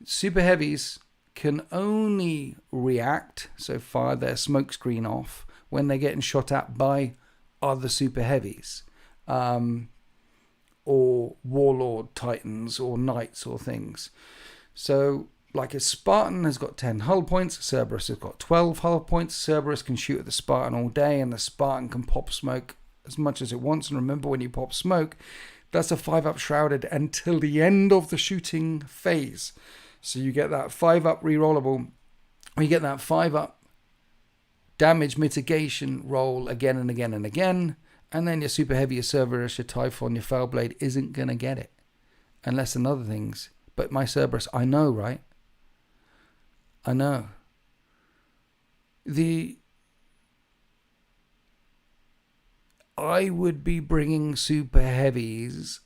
super heavies can only react, so fire their smoke screen off, when they're getting shot at by other super heavies. Or Warlord Titans or Knights or things. So, like a Spartan has got 10 hull points, Cerberus has got 12 hull points. Cerberus can shoot at the Spartan all day, and the Spartan can pop smoke as much as it wants. And remember, when you pop smoke, that's a 5-up shrouded until the end of the shooting phase. So you get that 5-up rerollable, or you get that 5-up damage mitigation roll again and again and again. And then your super heavy, your Cerberus, your Typhon, your Foulblade isn't going to get it. Unless in other things. But my Cerberus, I know, right? I know. I would be bringing super heavies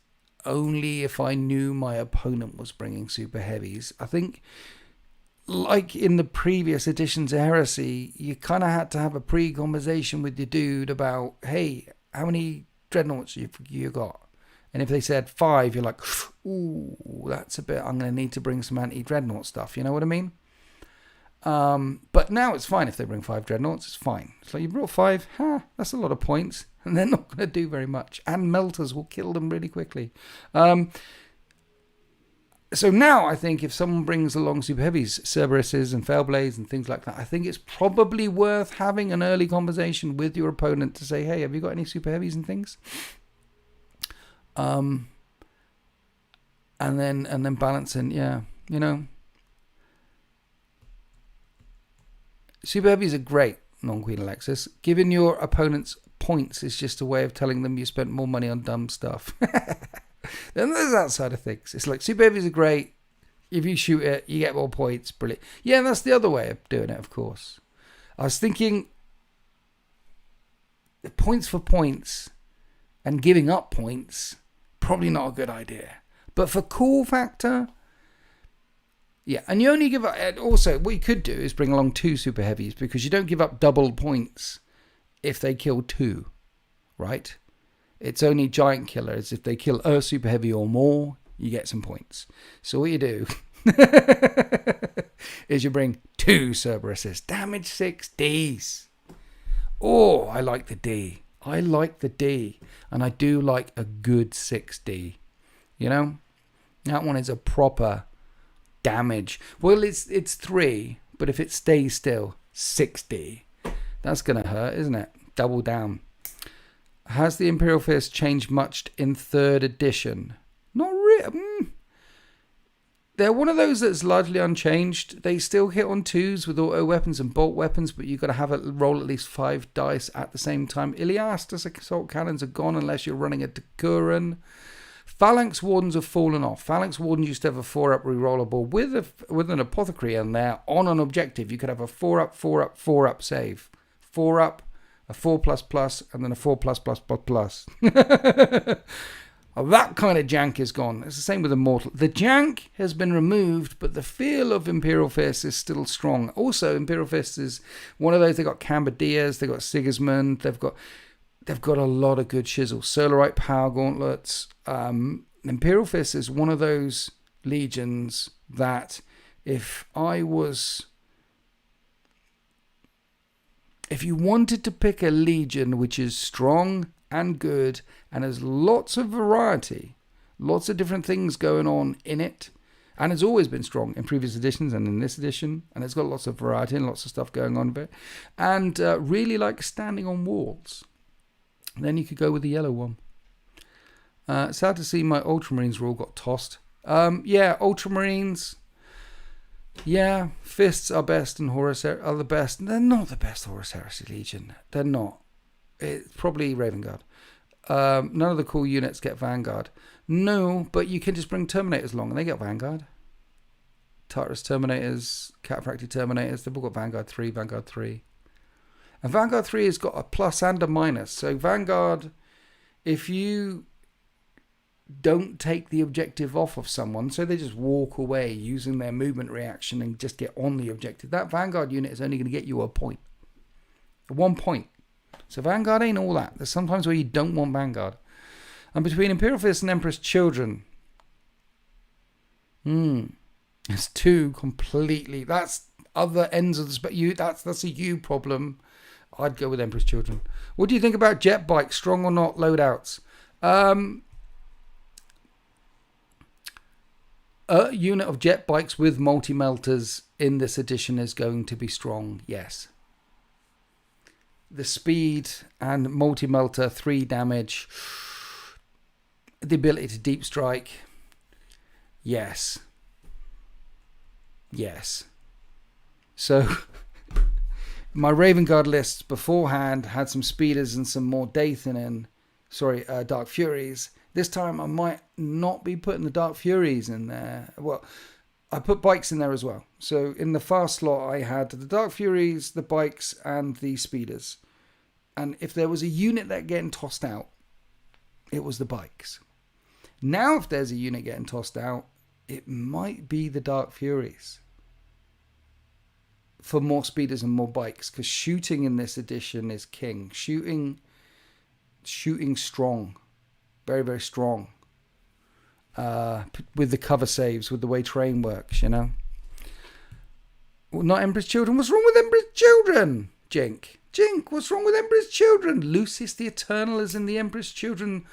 only if I knew my opponent was bringing super heavies. I think, like in the previous editions of Heresy, you kind of had to have a pre-conversation with your dude about, hey, how many dreadnoughts you got? And if they said 5, you're like, ooh, that's a bit, I'm going to need to bring some anti-dreadnought stuff. You know what I mean? But now it's fine if they bring 5 dreadnoughts. It's fine. It's like, you brought 5, that's a lot of points. And they're not going to do very much. And melters will kill them really quickly. So now I think if someone brings along super heavies, Cerberuses and Failblades and things like that, I think it's probably worth having an early conversation with your opponent to say, hey, have you got any super heavies and things? And then balancing, yeah, you know. Super heavies are great, non-Queen Alexis. Giving your opponents points is just a way of telling them you spent more money on dumb stuff. Then there's that side of things. It's like super heavies are great. If you shoot it, you get more points. Brilliant. Yeah, that's the other way of doing it, of course. I was thinking points for points and giving up points, probably not a good idea. But for cool factor, yeah. And you only give up... Also, what you could do is bring along 2 super heavies, because you don't give up double points if they kill 2, right? It's only giant killers. If they kill a super heavy or more, you get some points. So what you do is you bring 2 Cerberuses. Damage 6 Ds. Oh, I like the D. I like the D. And I do like a good 6D. You know? That one is a proper damage. Well, it's 3, but if it stays still, 6D. That's going to hurt, isn't it? Double down. Has the Imperial Fist changed much in 3rd edition? Not really. They're one of those that's largely unchanged. They still hit on 2s with auto weapons and bolt weapons, but you've got to have it roll at least 5 dice at the same time. Iliastus assault cannons are gone unless you're running a Dakuran. Phalanx Wardens have fallen off. Phalanx Wardens used to have a 4-up rerollable with an apothecary in there on an objective. You could have a 4-up, 4-up, 4-up save. 4-up, a 4++, and then a 4++++. That kind of jank is gone. It's the same with Immortal. The jank has been removed, but the feel of Imperial Fist is still strong. Also, Imperial Fist is one of those. They've got Camberdias, they've got Sigismund, they've got a lot of good shizzle. Solarite Power Gauntlets. Imperial Fist is one of those legions that if you wanted to pick a legion which is strong and good and has lots of variety, lots of different things going on in it, and it's always been strong in previous editions and in this edition, and it's got lots of variety and lots of stuff going on with it, and really like standing on walls, then you could go with the yellow one. Sad to see my Ultramarines rule got tossed. Yeah, Ultramarines... Yeah, Fists are best and Horus are the best. They're not the best Horus Heresy Legion. They're not. It's probably Raven Guard. None of the cool units get Vanguard. No, but you can just bring Terminators along and they get Vanguard. Tartarus Terminators, Cataphractii Terminators, they've all got Vanguard 3, Vanguard 3. And Vanguard 3 has got a plus and a minus. So Vanguard, if you don't take the objective off of someone, so they just walk away using their movement reaction and just get on the objective. That Vanguard unit is only going to get you a point. 1 point. So Vanguard ain't all that. There's sometimes where you don't want Vanguard. And between Imperial Fists and Emperor's Children, it's two completely. That's other ends of the that's a you problem. I'd go with Emperor's Children. What do you think about jet bikes? Strong or not loadouts? A unit of jet bikes with multi-melters in this edition is going to be strong, yes. The speed and multi-melter, 3 damage. The ability to deep strike, yes. Yes. So, my Raven Guard lists beforehand had some speeders and some more Dark Furies. This time I might not be putting the Dark Furies in there. Well, I put bikes in there as well. So in the fast slot I had the Dark Furies, the bikes and the speeders. And if there was a unit that getting tossed out, it was the bikes. Now if there's a unit getting tossed out, it might be the Dark Furies. For more speeders and more bikes. Because shooting in this edition is king. Shooting strong. Very, very strong. With the cover saves, with the way terrain works, you know. Well, not Emperor's Children. What's wrong with Emperor's Children? Jink, what's wrong with Emperor's Children? Lucius the Eternal is in the Emperor's Children.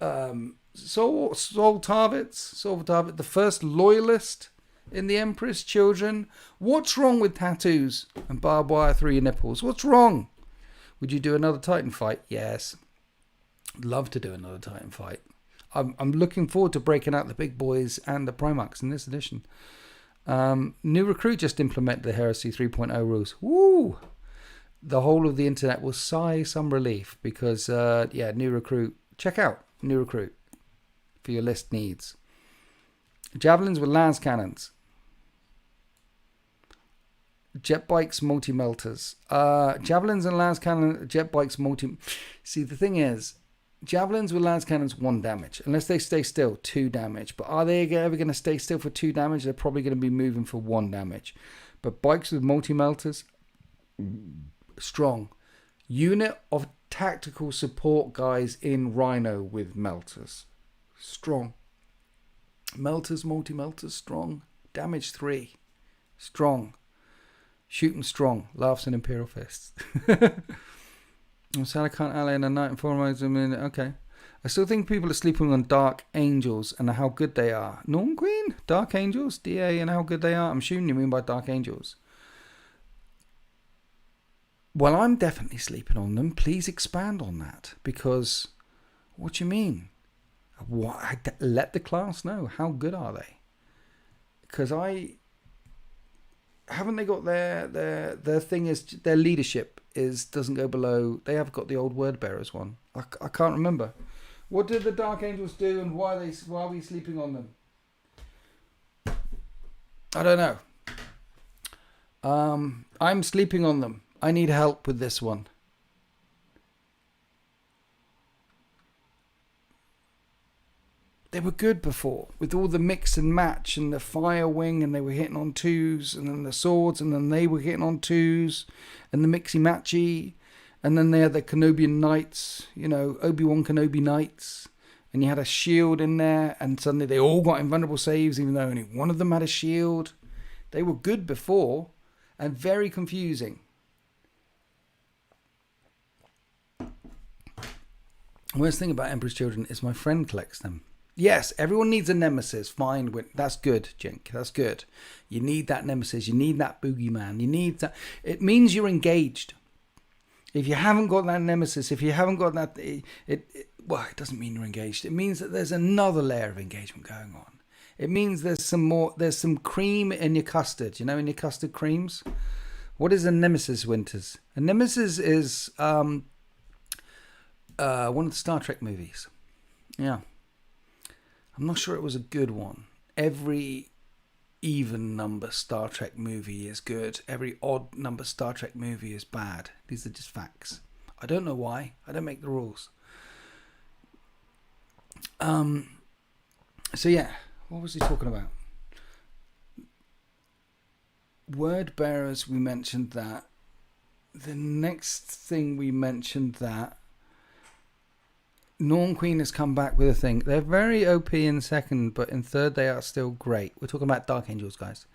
Sol Tarvitz, the first loyalist in the Emperor's Children. What's wrong with tattoos and barbed wire through your nipples? What's wrong? Would you do another Titan fight? Yes. Love to do another Titan fight. I'm looking forward to breaking out the big boys and the Primarks in this edition. New Recruit just implemented the Heresy 3.0 rules. Woo! The whole of the internet will sigh some relief because, New Recruit. Check out New Recruit for your list needs. Javelins with lance cannons. Jet bikes, multi-melters. Javelins and lance cannon, jet bikes, See, the thing is, javelins with lance cannons, 1 damage. Unless they stay still, 2 damage. But are they ever going to stay still for 2 damage? They're probably going to be moving for 1 damage. But bikes with multi-melters, strong. Unit of tactical support guys in Rhino with melters. Strong. Melters, multi-melters, strong. Damage 3. Strong. Shoot 'em strong. Laughs and Imperial Fists. I'm sad I can't ally in a night and 4 modes. Okay. I still think people are sleeping on Dark Angels and how good they are. Norm Queen? Dark Angels? DA and how good they are? I'm assuming you mean by Dark Angels. Well, I'm definitely sleeping on them. Please expand on that. Because, what do you mean? Let the class know. How good are they? Because haven't they got their thing is their leadership doesn't go below. They have got the old word bearers one. I can't remember. What did the Dark Angels do and why are we sleeping on them? I don't know. I'm sleeping on them. I need help with this one. They were good before, with all the mix and match and the fire wing, and they were hitting on 2s, and then the swords, and then they were hitting on 2s, and the mixy matchy, and then they had the Kenobian Knights, Obi-Wan Kenobi Knights, and you had a shield in there, and suddenly they all got invulnerable saves, even though only one of them had a shield. They were good before, and very confusing. The worst thing about Emperor's Children is my friend collects them. Yes, everyone needs a nemesis. Fine, that's good, Jink. That's good. You need that nemesis. You need that boogeyman. You need that. It means you're engaged. If you haven't got that nemesis, if you haven't got that, it doesn't mean you're engaged. It means that there's another layer of engagement going on. It means there's some cream in your custard. In your custard creams. What is a nemesis, Winters? A nemesis is one of the Star Trek movies. Yeah. I'm not sure it was a good one. Every even number Star Trek movie is good. Every odd number Star Trek movie is bad. These are just facts. I don't know why. I don't make the rules. So yeah, what was he talking about? Word bearers, we mentioned that. The next thing we mentioned that Norn Queen has come back with a thing. They're very OP in second, but in third they are still great. We're talking about Dark Angels, guys.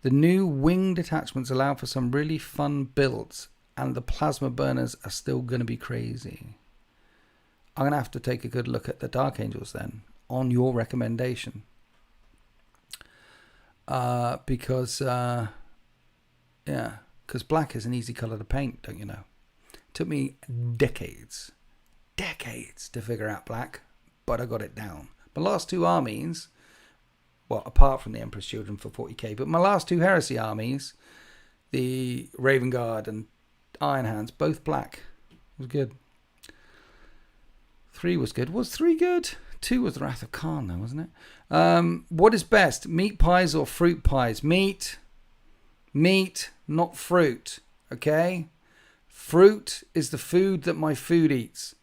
The new winged attachments allow for some really fun builds, and the plasma burners are still going to be crazy. I'm going to have to take a good look at the Dark Angels then, on your recommendation. Because black is an easy colour to paint, don't you know? It took me decades to figure out black, but I got it down. My last two armies, well, apart from the Emperor's Children for 40k, but my last two Heresy armies, the Raven Guard and Iron Hands, both black. It was good. 3 was good. Was 3 good? 2 was the Wrath of Khan, though, wasn't it? What is best, meat pies or fruit pies? Meat, not fruit. Okay? Fruit is the food that my food eats.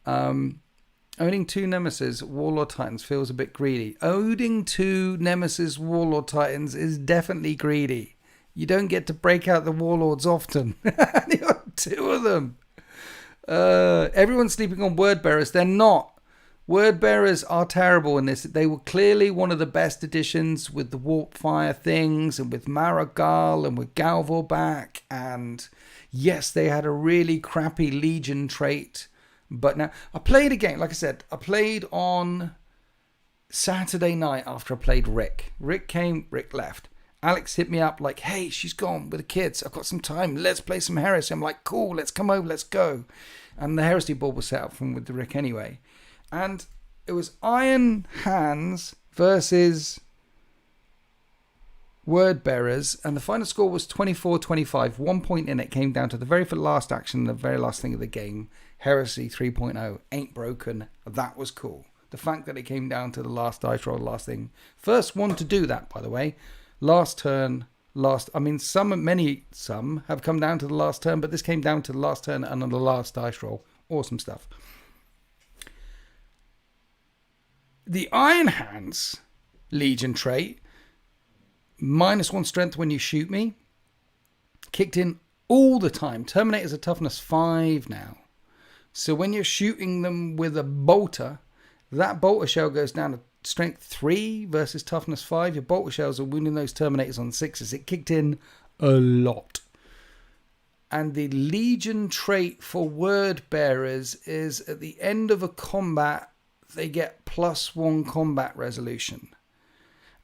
Owning 2 Nemesis Warlord Titans feels a bit greedy. Owning 2 Nemesis Warlord Titans is definitely greedy. You don't get to break out the Warlords often. You got 2 of them. Everyone's sleeping on Word Bearers. They're not. Word Bearers are terrible in this. They were clearly one of the best additions with the Warp Fire things and with Maragal and with Galvor back. And yes, they had a really crappy Legion trait. But now, I played again. Like I said, I played on Saturday night after I played Rick. Rick left. Alex hit me up like, hey, she's gone with the kids. I've got some time. Let's play some Heresy. I'm like, cool, let's come over, let's go. And the Heresy board was set up from with the Rick anyway. And it was Iron Hands versus Word Bearers. And the final score was 24-25. 1 point in it came down to the very last action, the very last thing of the game. Heresy 3.0 ain't broken. That was cool. The fact that it came down to the last dice roll, the last thing. First one to do that, by the way. Last turn, some have come down to the last turn, but this came down to the last turn and on the last dice roll. Awesome stuff. The Iron Hands Legion trait, -1 strength when you shoot me, kicked in all the time. Terminators are toughness 5 now. So when you're shooting them with a bolter, that bolter shell goes down to strength 3 versus toughness 5. Your bolter shells are wounding those Terminators on 6s. It kicked in a lot. And the Legion trait for Word Bearers is at the end of a combat, they get +1 combat resolution.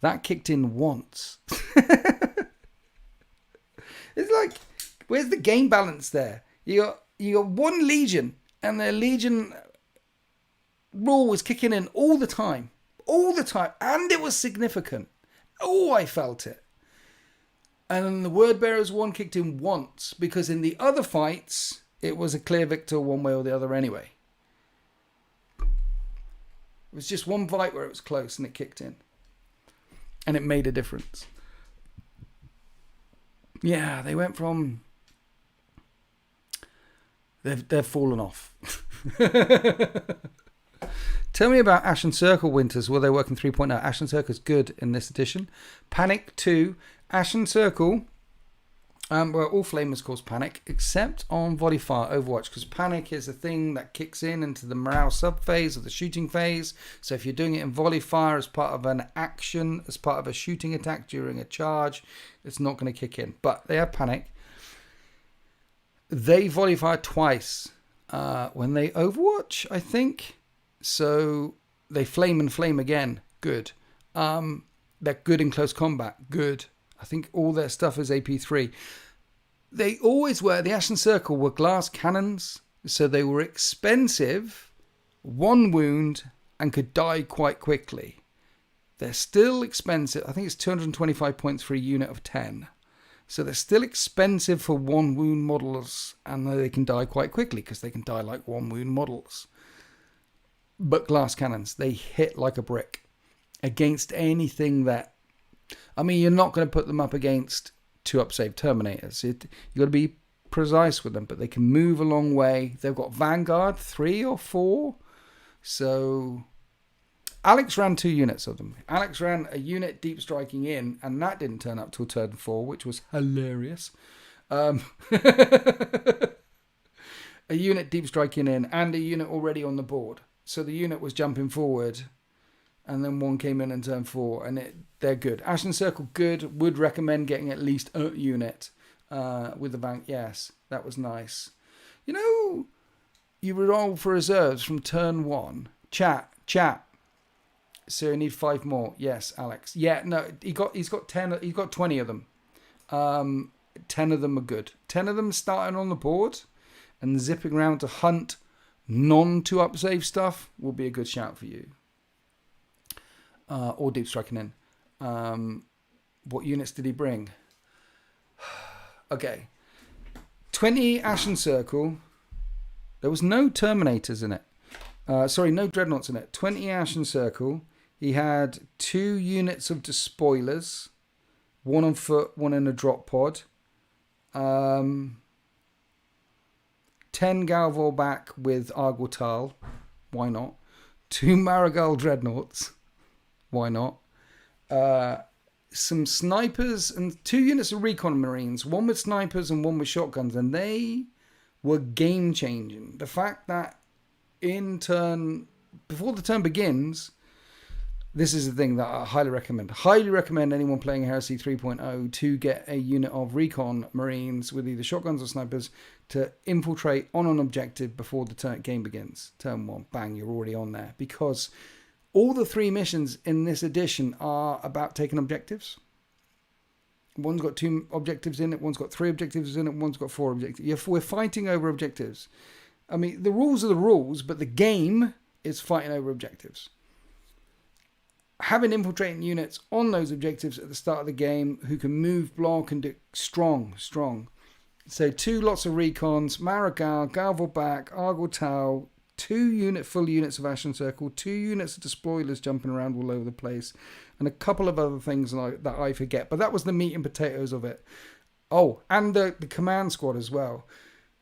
That kicked in once. It's like, where's the game balance there? You got 1 Legion, and their Legion rule was kicking in all the time. All the time. And it was significant. Oh, I felt it. And the Word Bearers one kicked in once, because in the other fights, it was a clear victor one way or the other anyway. It was just one fight where it was close and it kicked in. And it made a difference. Yeah, they went from... They've fallen off. Tell me about Ashen Circle Winters. Will they work in 3.0? Ashen Circle is good in this edition. Panic 2. Ashen Circle. Well, all flamers cause panic, except on Volifire Overwatch, because panic is a thing that kicks in into the morale subphase of the shooting phase. So if you're doing it in Volifire as part of an action, as part of a shooting attack during a charge, it's not going to kick in. But they have panic. They Volifire twice when they Overwatch, I think. So they flame and flame again. Good. They're good in close combat. Good. I think all their stuff is AP3. They always were, the Ashen Circle were glass cannons, so they were expensive, 1 wound, and could die quite quickly. They're still expensive. I think it's 225 points for a unit of 10. So they're still expensive for 1 wound models, and they can die quite quickly, because they can die like 1 wound models. But glass cannons, they hit like a brick against anything that... I mean, you're not going to put them up against 2-up save Terminators. You've got to be precise with them, but they can move a long way. They've got Vanguard 3 or 4. So Alex ran 2 units of them. Alex ran a unit deep striking in, and that didn't turn up till turn 4, which was hilarious. A unit deep striking in and a unit already on the board. So the unit was jumping forward, and then one came in turn 4, and they're good. Ashen Circle, good. Would recommend getting at least a unit with the bank. Yes, that was nice. You know, you roll for reserves from turn 1. Chat. So you need 5 more. Yes, Alex. Yeah, no, he's got 10. He's got 20 of them. 10 of them are good. 10 of them starting on the board and zipping around to hunt non-2-up save stuff will be a good shout for you. Or deep striking in. What units did he bring? Okay. 20 Ashen Circle. There was no Terminators in it. No Dreadnoughts in it. 20 Ashen Circle. He had 2 units of Despoilers. 1 on foot, 1 in a drop pod. 10 Galvor back with Argutal. Why not? 2 Marigal Dreadnoughts. Why not? Some snipers and 2 units of Recon Marines. 1 with snipers and 1 with shotguns. And they were game changing. The fact that before the turn begins, this is the thing that I highly recommend. Highly recommend anyone playing Heresy 3.0 to get a unit of Recon Marines with either shotguns or snipers to infiltrate on an objective before the game begins. Turn 1, bang, you're already on there. Because all the 3 missions in this edition are about taking objectives. One's got 2 objectives in it, one's got 3 objectives in it, one's got 4 objectives. We're fighting over objectives. I mean, the rules are the rules, but the game is fighting over objectives. Having infiltrating units on those objectives at the start of the game who can move, block, and do strong. So 2 lots of recons, Marigal, Galvorback, Argutal, 2 full units of Ashen Circle, 2 units of Despoilers jumping around all over the place, and a couple of other things that I forget. But that was the meat and potatoes of it. Oh, and the Command Squad as well.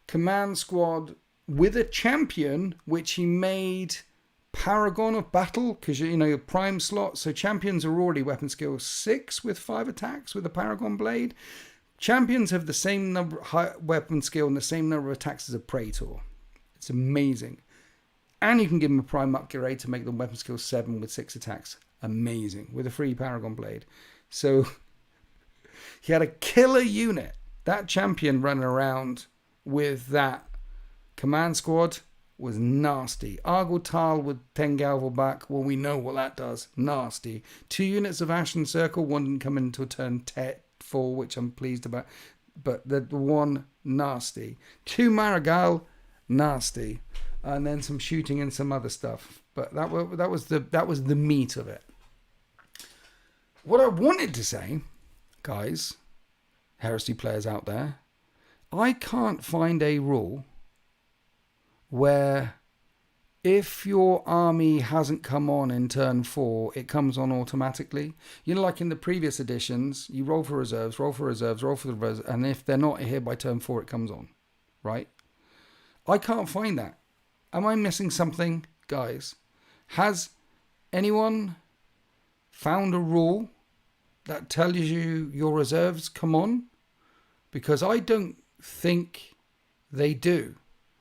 Command Squad with a champion, which he made Paragon of Battle, because your prime slot. So champions are already weapon skill 6 with 5 attacks with a Paragon Blade. Champions have the same number weapon skill and the same number of attacks as a Praetor. It's amazing. And you can give them a prime upgrade to make them weapon skill 7 with 6 attacks. Amazing. With a free Paragon Blade. So he had a killer unit. That champion running around with that Command Squad was nasty. Argutal with 10 Galval back. Well, we know what that does. Nasty. 2 units of Ashen Circle. 1 didn't come in until turn 4, which I'm pleased about. But the 1, nasty. 2 Marigal, nasty. And then some shooting and some other stuff. But that was the meat of it. What I wanted to say, guys, Heresy players out there, I can't find a rule where if your army hasn't come on in turn 4, it comes on automatically. Like in the previous editions, you roll for reserves, roll for the reserves, and if they're not here by turn 4, it comes on, right? I can't find that. Am I missing something, guys? Has anyone found a rule that tells you your reserves come on? Because I don't think they do.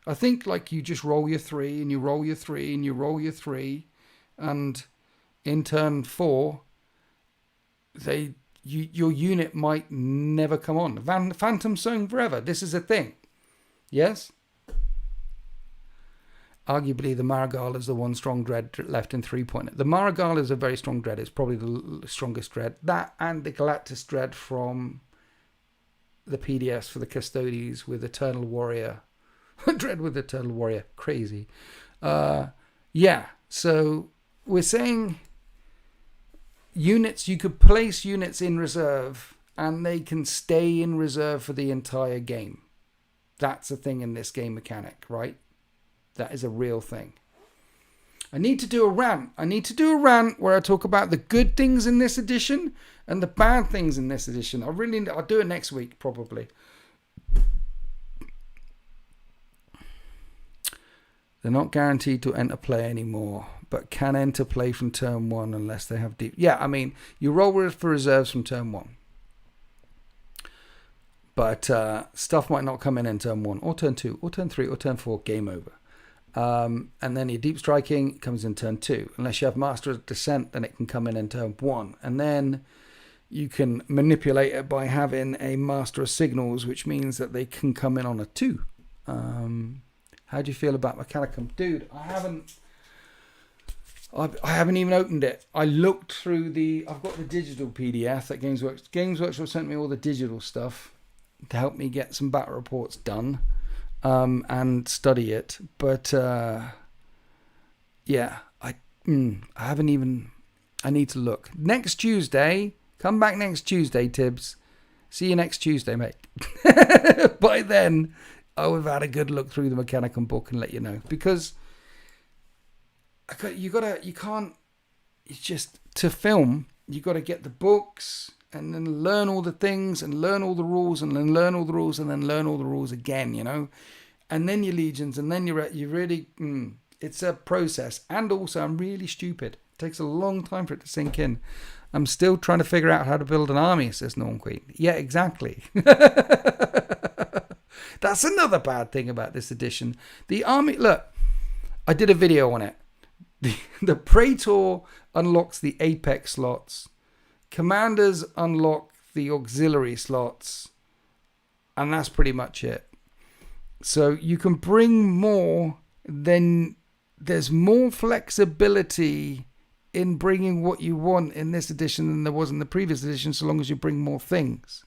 I think you just roll your 3 and you roll your 3 and you roll your 3, and in turn 4, your unit might never come on. Phantom Zone forever. This is a thing. Yes? Arguably, the Marigal is the one strong dread left in 3-point. The Marigal is a very strong dread. It's probably the strongest dread. That and the Galactus dread from the PDS for the Custodes with Eternal Warrior. Dread with Eternal Warrior. Crazy. Yeah. So we're saying units, you could place units in reserve and they can stay in reserve for the entire game. That's a thing in this game mechanic, right? That is a real thing. I need to do a rant. Where I talk about the good things in this edition and the bad things in this edition. I'll do it next week, probably. They're not guaranteed to enter play anymore but can enter play from turn 1 unless they have deep. Yeah, I mean, you roll for reserves from turn 1. But stuff might not come in turn 1, or turn 2, or turn 3, or turn 4, game over. And then your deep striking comes in turn 2. Unless you have Master of Descent, then it can come in turn 1. And then you can manipulate it by having a Master of Signals, which means that they can come in on a 2. How do you feel about Mechanicum? Dude, I haven't even opened it. I looked through I've got the digital PDF that Games Workshop sent me all the digital stuff to help me get some battle reports done and study it. But yeah, I haven't even. I need to look. Next Tuesday, come back next Tuesday, Tibbs. See you next Tuesday, mate. By then, I would have had a good look through the Mechanicum book and let you know. Because it's just, to film, you got to get the books and then learn all the things and learn all the rules and then learn all the rules and then learn all the rules again, you know. And then your legions and then you really, it's a process. And also, I'm really stupid. It takes a long time for it to sink in. I'm still trying to figure out how to build an army, says Norm Queen. Yeah, exactly. That's another bad thing about this edition. The army, look, I did a video on it. The Praetor unlocks the Apex slots. Commanders unlock the auxiliary slots. And that's pretty much it. So you can bring more, then there's more flexibility in bringing what you want in this edition than there was in the previous edition, so long as you bring more things.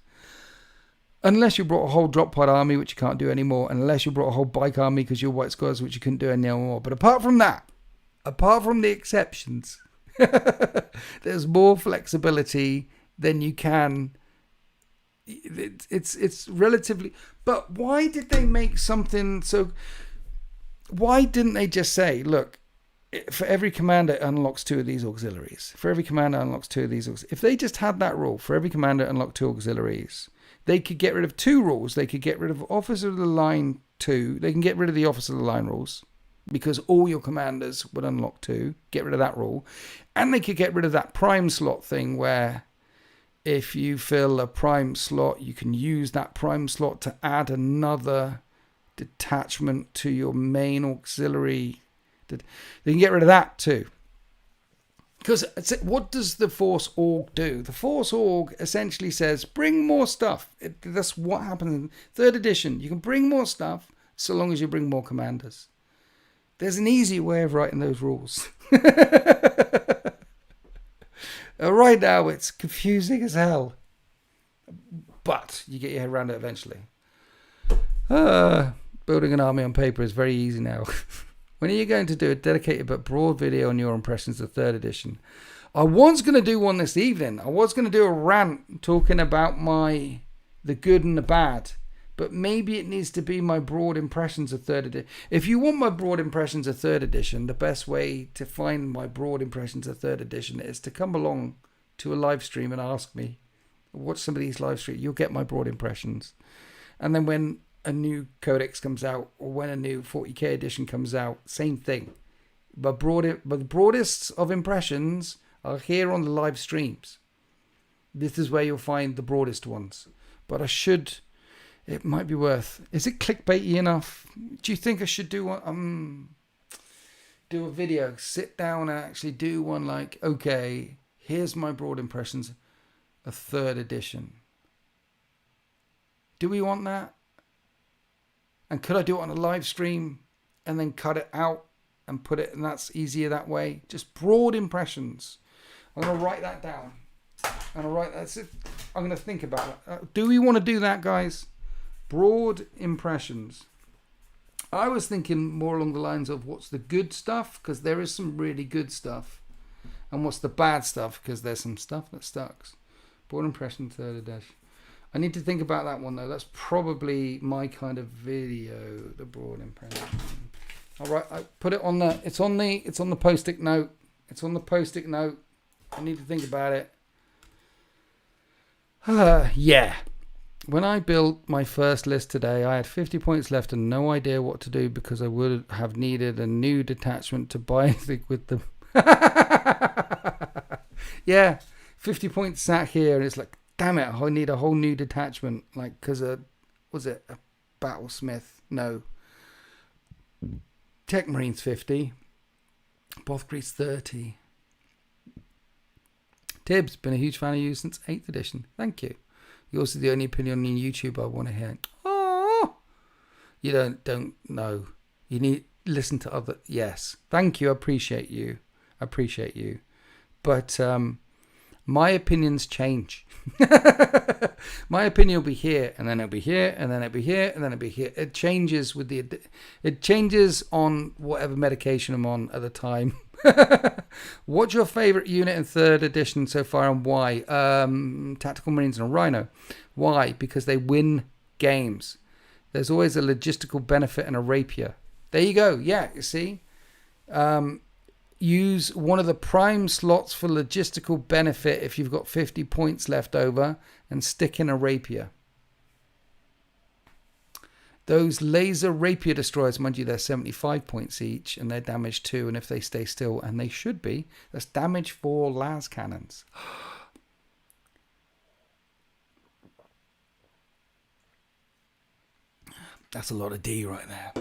Unless you brought a whole drop pod army, which you can't do anymore. Unless you brought a whole bike army because you're White Squads, which you couldn't do anymore. But apart from that, apart from the exceptions, there's more flexibility than you can. It's relatively. But why did they make something so? Why didn't they just say, look, for every commander it unlocks 2 of these auxiliaries. For every commander it unlocks 2 of these auxiliaries. If they just had that rule, for every commander it unlocked 2 auxiliaries, they could get rid of 2 rules. They could get rid of Officer of the Line 2. They can get rid of the Officer of the Line rules because all your commanders would unlock 2. Get rid of that rule. And they could get rid of that prime slot thing where if you fill a prime slot, you can use that prime slot to add another detachment to your main auxiliary. They can get rid of that too. Because what does the Force Org do? The Force Org essentially says, bring more stuff. That's what happens in 3rd edition. You can bring more stuff so long as you bring more commanders. There's an easy way of writing those rules. Right now, it's confusing as hell. But you get your head around it eventually. Building an army on paper is very easy now. When are you going to do a dedicated but broad video on your impressions of 3rd edition? I was going to do one this evening. I was going to do a rant talking about the good and the bad. But maybe it needs to be my broad impressions of 3rd edition. If you want my broad impressions of 3rd edition, the best way to find my broad impressions of 3rd edition is to come along to a live stream and ask me. Watch some of these live streams. You'll get my broad impressions. And then when a new codex comes out or when a new 40k edition comes out, same thing. But the broadest of impressions are here on the live streams. This is where you'll find the broadest ones. But it might be worth. Is it clickbaity enough? Do you think I should do one? Do a video, sit down and actually do one like, okay, here's my broad impressions of 3rd edition. Do we want that? And could I do it on a live stream and then cut it out and put it, and that's easier that way? Just broad impressions. I'm going to write that down. I'm going to think about it. Do we want to do that, guys? Broad impressions. I was thinking more along the lines of what's the good stuff, because there is some really good stuff. And what's the bad stuff, because there's some stuff that sucks. Broad impression, 3rd edition. I need to think about that one though. That's probably my kind of video, the broad impression. All right, I put it on the. It's on the post-it note. It's on the post-it note. I need to think about it. Yeah. When I built my first list today, I had 50 points left and no idea what to do because I would have needed a new detachment to buy with the Yeah, 50 points sat here, and it's like, damn it, I need a whole new detachment. Like, because was it a Battlesmith? No. Tech Marines 50. Bothgrease 30. Tibbs, been a huge fan of you since 8th edition. Thank you. You're also the only opinion on YouTube I want to hear. Oh, you don't know. You need listen to other. Yes, thank you. I appreciate you. But my opinions change. My opinion will be here, and then it'll be here, and then it'll be here, and then it'll be here. It changes with it changes on whatever medication I'm on at the time. What's your favourite unit in 3rd edition so far, and why? Tactical Marines and a Rhino. Why? Because they win games. There's always a logistical benefit and a rapier. There you go. Yeah, you see? Use one of the prime slots for logistical benefit if you've got 50 points left over, and stick in a rapier. Those laser rapier destroyers, mind you, they're 75 points each, and they're damage 2, and if they stay still, and they should be, that's damage 4 las cannons. That's a lot of D right there.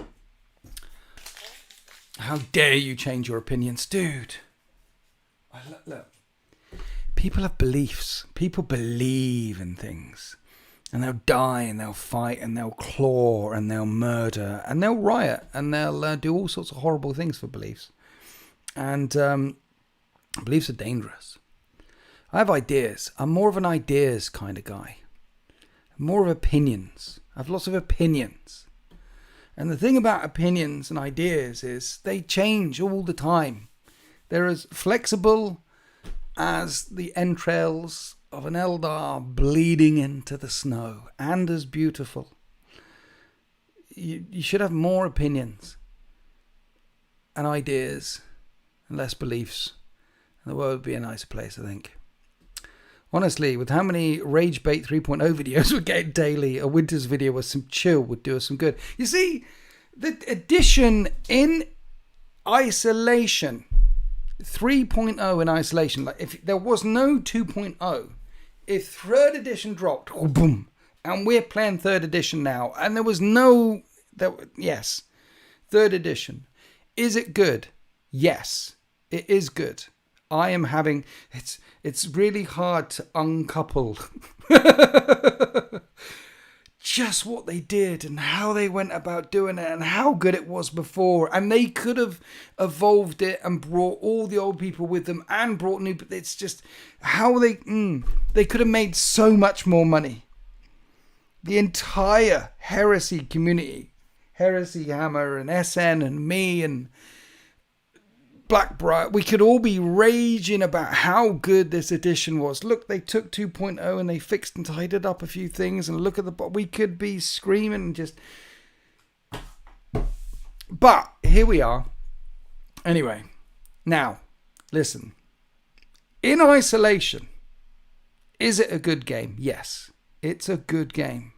How dare you change your opinions, dude? Look, people have beliefs. People believe in things. And they'll die, and they'll fight, and they'll claw, and they'll murder, and they'll riot, and they'll do all sorts of horrible things for beliefs. And beliefs are dangerous. I have ideas. I'm more of an ideas kind of guy. More of opinions. I have lots of opinions. And the thing about opinions and ideas is they change all the time. They're as flexible as the entrails of an Eldar bleeding into the snow, and as beautiful. You should have more opinions and ideas and less beliefs, and the world would be a nicer place, I think. Honestly, with how many Rage Bait 3.0 videos we get daily, a Winters video with some chill would do us some good. You see, the edition in isolation, 3.0 in isolation, like if there was no 2.0, if 3rd edition dropped, boom, and we're playing 3rd edition now, and there was no, yes, 3rd edition. Is it good? Yes, it is good. I am having, it's really hard to uncouple just what they did and how they went about doing it and how good it was before. And they could have evolved it and brought all the old people with them and brought new, but it's just how they could have made so much more money. The entire Heresy community, Heresy Hammer and SN and me and Blackbriar, we could all be raging about how good this edition was. Look, they took 2.0 and they fixed and tidied up a few things, and look at we could be screaming and just, but here we are. Anyway, now listen, in isolation, is it a good game? Yes, it's a good game.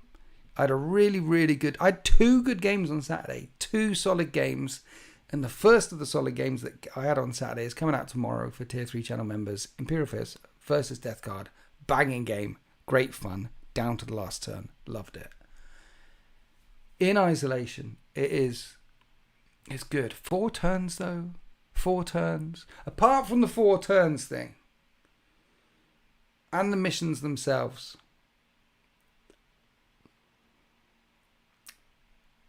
I had I had 2 good games on Saturday, 2 solid games. And the first of the solid games that I had on Saturday is coming out tomorrow for Tier 3 channel members. Imperial Fist versus Death Guard. Banging game. Great fun. Down to the last turn. Loved it. In isolation, it's good. 4 turns though. 4 turns. Apart from the 4 turns thing. And the missions themselves.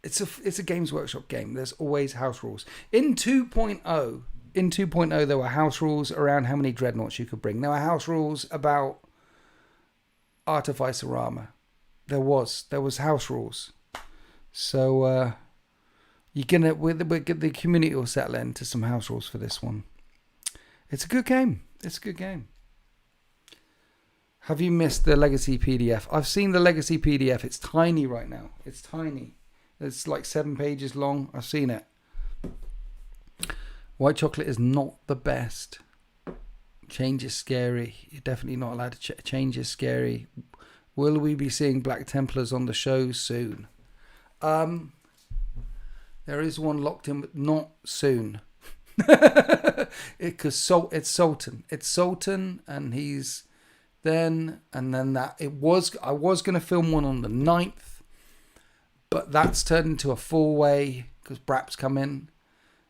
It's a Games Workshop game. There's always house rules. In 2.0, there were house rules around how many dreadnoughts you could bring. There were house rules about Artificer armor. There was house rules. So the community will settle into some house rules for this one. It's a good game. Have you missed the Legacy PDF? I've seen the Legacy PDF. It's tiny right now. It's tiny. It's like 7 pages long. I've seen it. White chocolate is not the best. Change is scary. You're definitely not allowed to change is scary. Will we be seeing Black Templars on the show soon? There is one locked in, but not soon. Because it's Sultan. It's Sultan, and he's then, and then that I was going to film one on the 9th, but that's turned into a 4-way because Brap's come in.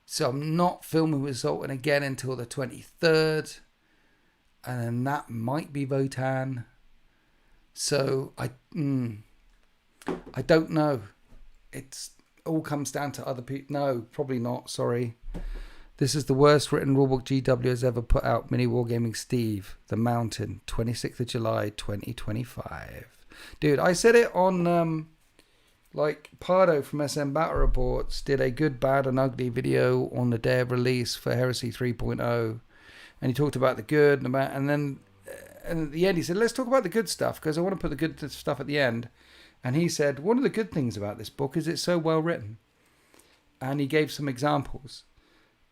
So I'm not filming with Sultan again until the 23rd. And then that might be Votan. So I don't know. It's all comes down to other people. No, probably not. Sorry. This is the worst written rulebook GW has ever put out. Mini Wargaming Steve, The Mountain, 26th of July, 2025. Dude, I said it on, Pardo from SM Battle Reports did a good, bad, and ugly video on the day of release for Heresy 3.0. And he talked about the good, and then at the end he said, let's talk about the good stuff, because I want to put the good stuff at the end. And he said, one of the good things about this book is it's so well written. And he gave some examples.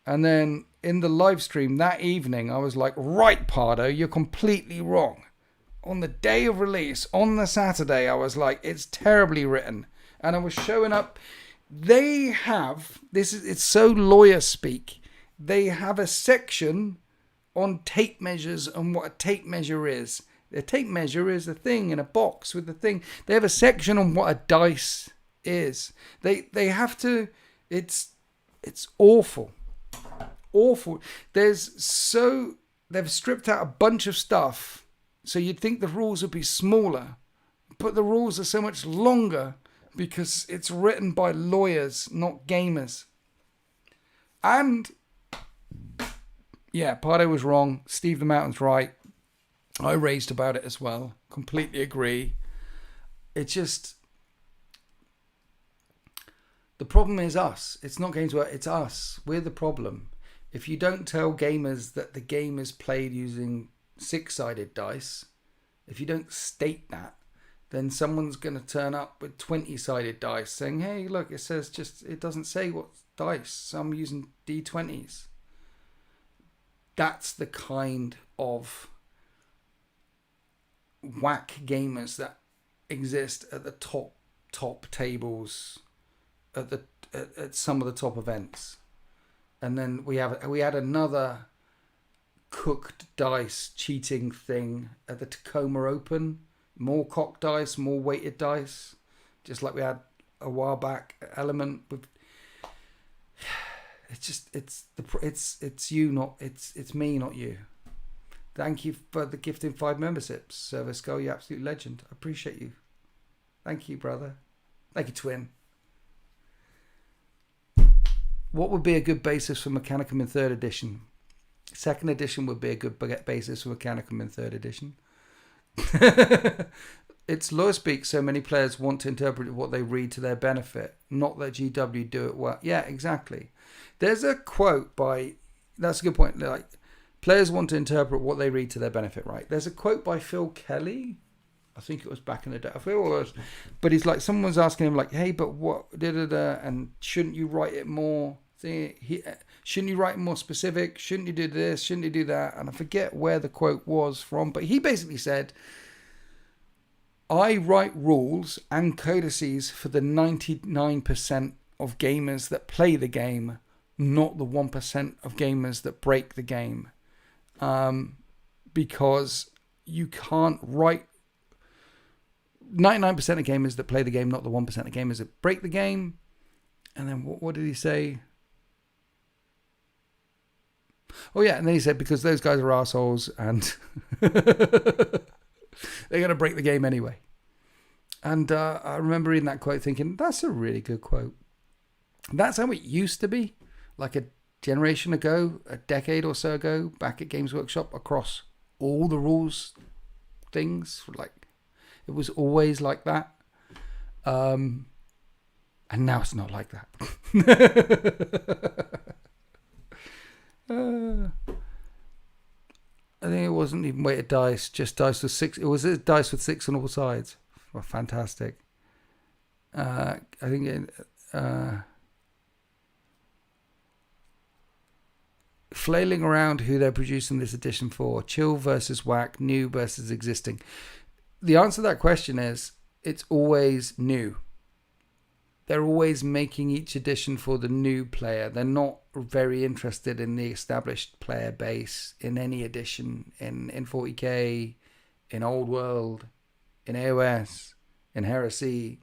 And then in the live stream that evening, I was like, right, Pardo, you're completely wrong. On the day of release, on the Saturday, I was like, it's terribly written. And I was showing up. They have, it's so lawyer speak. They have a section on tape measures and what a tape measure is. A tape measure is a thing in a box with a thing. They have a section on what a dice is. They have to, it's awful. Awful. They've stripped out a bunch of stuff, so you'd think the rules would be smaller, but the rules are so much longer because it's written by lawyers, not gamers. And yeah, Pardo was wrong. Steve the Mountain's right. I raised about it as well. Completely agree. It's just, the problem is us. It's not Games Workshop, it's us. We're the problem. If you don't tell gamers that the game is played using 6-sided dice, if you don't state that, then someone's going to turn up with 20-sided dice saying, hey, look, it says it doesn't say what dice, so I'm using D20s. That's the kind of whack gamers that exist at the top tables at some of the top events. And then we had another cooked dice cheating thing at the Tacoma Open. More cocked dice, more weighted dice, just like we had a while back. Element with, it's you, not it's me, not you. Thank you for the gifting 5 memberships, Service Skull. You absolute legend. I appreciate you. Thank you, brother. Thank you, twin. What would be a good basis for Mechanicum in 3rd edition? 2nd edition would be a good basis for Mechanicum in 3rd edition. It's lawyer speak, so many players want to interpret what they read to their benefit, not that GW do it well. Yeah, exactly. There's a quote by, that's a good point, like, players want to interpret what they read to their benefit, right? There's a quote by Phil Kelly, I think it was back in the day, I feel it was, but he's like, someone was asking him like, hey, but what, and shouldn't you write it more, shouldn't you write it more specific, shouldn't you do this, shouldn't you do that, and I forget where the quote was from, but he basically said, I write rules and codices for the 99% of gamers that play the game, not the 1% of gamers that break the game, because you can't write 99% of gamers that play the game, not the 1% of gamers that break the game. And then what did he say? Oh yeah, and then he said, because those guys are assholes and they're going to break the game anyway. And I remember reading that quote thinking, that's a really good quote. That's how it used to be, like a generation ago, a decade or so ago, back at Games Workshop, across all the rules things. Like, it was always like that. And now it's not like that. I think it wasn't even weighted dice, just dice with 6. It was a dice with 6 on all sides. Well, fantastic. I think flailing around who they're producing this edition for. Chill versus whack, new versus existing. The answer to that question is, it's always new. They're always making each edition for the new player. They're not very interested in the established player base in any edition, in 40k, in Old World, in AOS, in Heresy.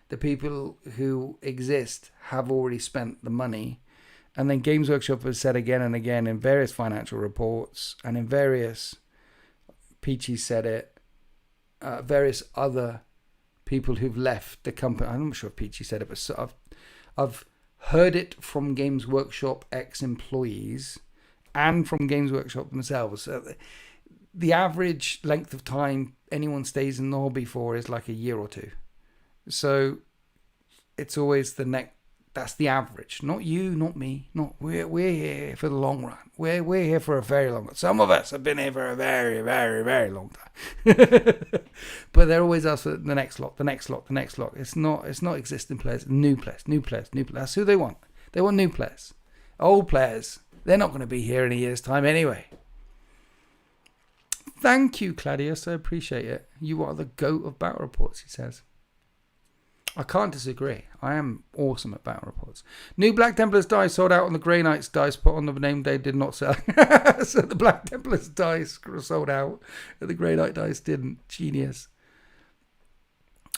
The people who exist have already spent the money. And then Games Workshop has said again and again in various financial reports and in various, Peachy said it, various other people who've left the company. I'm not sure if Peachy said it, but I've heard it from Games Workshop ex-employees and from Games Workshop themselves. The average length of time anyone stays in the hobby for is like a year or two. So it's always that's the average. Not you, not me. We're here for the long run. We're here for a very long time. Some of us have been here for a very, very, very long time. But they're always us for the next lot, the next lot, the next lot. It's not existing players, new players. That's who they want. They want new players. Old players, they're not going to be here in a year's time anyway. Thank you, Claudius. I appreciate it. You are the goat of battle reports, he says. I can't disagree. I am awesome at battle reports. New Black Templars dice sold out on the Grey Knights dice, but on the name day did not sell. So the Black Templars dice sold out, and the Grey Knight dice didn't. Genius.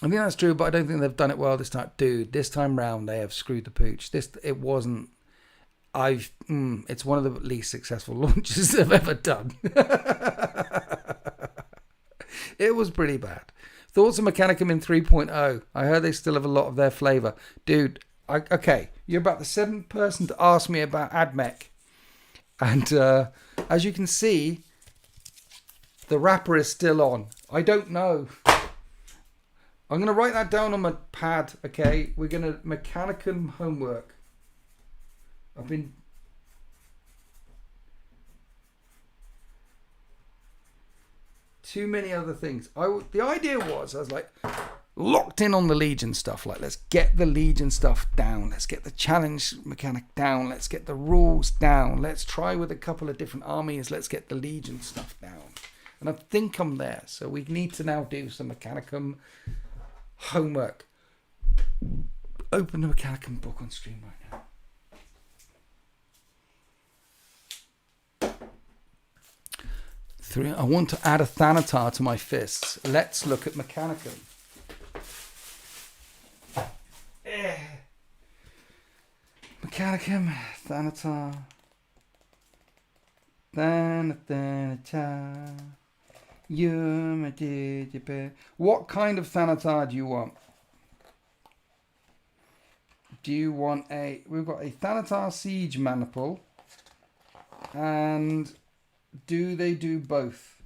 I think that's true, but I don't think they've done it well this time. Dude, this time round they have screwed the pooch. It wasn't. It's one of the least successful launches they've ever done. It was pretty bad. Thoughts on Mechanicum in 3.0? I heard they still have a lot of their flavour. Dude, okay, you're about the seventh person to ask me about AdMech. And as you can see, the wrapper is still on. I don't know. I'm going to write that down on my pad, okay? We're going to Mechanicum homework. I've been... Too many other things. The idea was, I was like, locked in on the Legion stuff. Like, let's get the Legion stuff down. Let's get the challenge mechanic down. Let's get the rules down. Let's try with a couple of different armies. Let's get the Legion stuff down. And I think I'm there. So we need to now do some Mechanicum homework. Open the Mechanicum book on stream right now. I want to add a Thanitar to my fists. Let's look at Mechanicum. Mechanicum, Thanitar. Thanitar. What kind of Thanitar do you want? We've got a Thanitar Siege Maniple. And do they do both?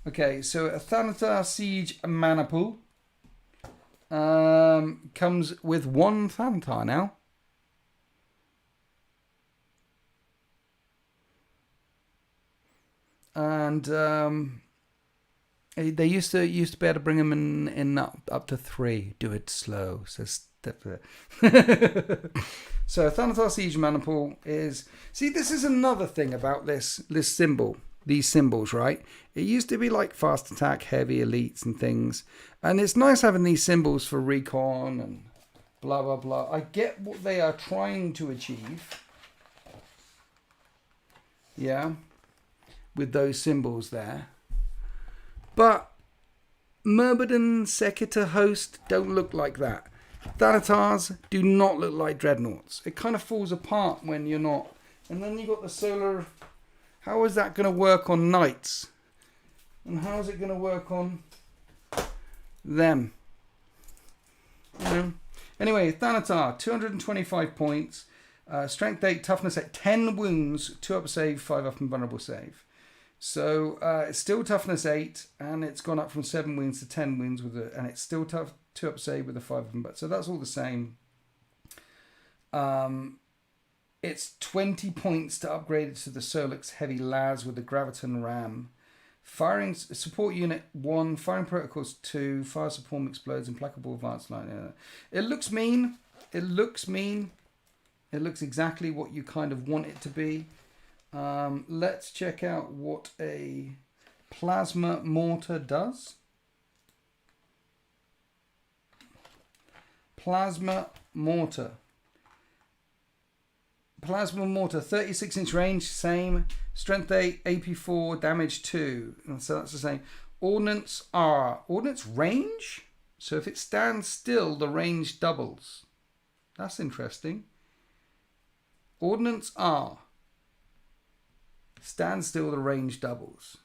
Okay, so a Thanitar Siege Maniple comes with one Thanitar now. And they used to be able to bring them in up to 3. Do it slow. So So Thanitar Siege Maniple is... See, this is another thing about this symbol. These symbols, right? It used to be like fast attack, heavy elites and things. And it's nice having these symbols for recon and blah, blah, blah. I get what they are trying to achieve. Yeah. With those symbols there. But Myrmidon, Secutor, Host don't look like that. Thanitars do not look like dreadnoughts. It kind of falls apart when you're not. And then you've got the solar... How is that going to work on knights? And how is it going to work on them? You know? Anyway, Thanitar, 225 points. Strength 8, toughness 8, 10 wounds, 2 up save, 5 up invulnerable save. So it's still toughness 8, and it's gone up from 7 wounds to 10 wounds and it's still tough 2 up save with a 5 of them. So that's all the same. It's 20 points to upgrade it to the Solix Heavy Las with the Graviton Ram. Firing support unit 1, firing protocols 2, fire support explodes, implacable advanced line. It looks mean. It looks mean. It looks exactly what you kind of want it to be. Let's check out what a plasma mortar does. Plasma mortar. Plasma mortar, 36-inch range, same. Strength 8, AP 4, damage 2. And so that's the same. Ordnance R. Ordnance range? So if it stands still, the range doubles. That's interesting. Ordnance R. Stand still, the range doubles.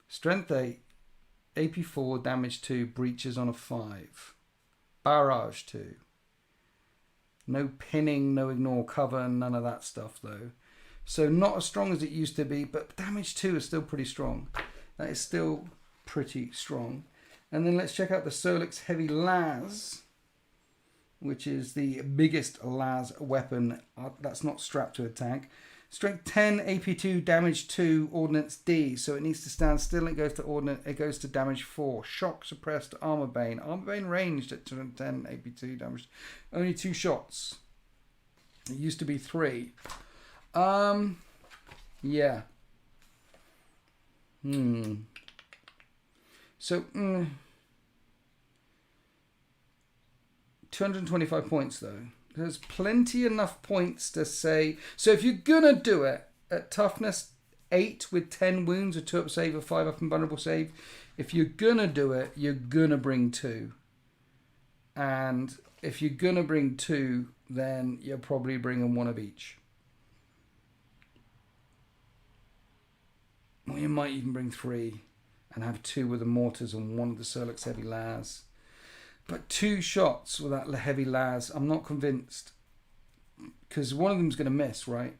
Strength 8, AP 4, damage 2, breaches on a 5. Barrage 2. No pinning, no ignore cover, none of that stuff though. So not as strong as it used to be, but damage 2 is still pretty strong. That is still pretty strong. And then let's check out the Solix Heavy Las, which is the biggest Las weapon that's not strapped to a tank. Strength 10, AP 2, damage 2, Ordnance D. So it needs to stand still. It goes to Ordnance. It goes to damage 4. Shock suppressed, Armor Bane. Armor Bane ranged at 10, AP 2, damage. Only 2 shots. It used to be 3. Yeah. So 225 points though. There's plenty enough points to say. So if you're gonna do it at toughness 8 with 10 wounds, a 2 up save, a 5 up invulnerable save, if you're gonna do it, you're gonna bring 2. And if you're gonna bring 2, then you're probably bringing 1 of each. Or you might even bring 3 and have 2 with the mortars and 1 of the Solix Heavy Las. But 2 shots with that Heavy Las, I'm not convinced. Because one of them's going to miss, right?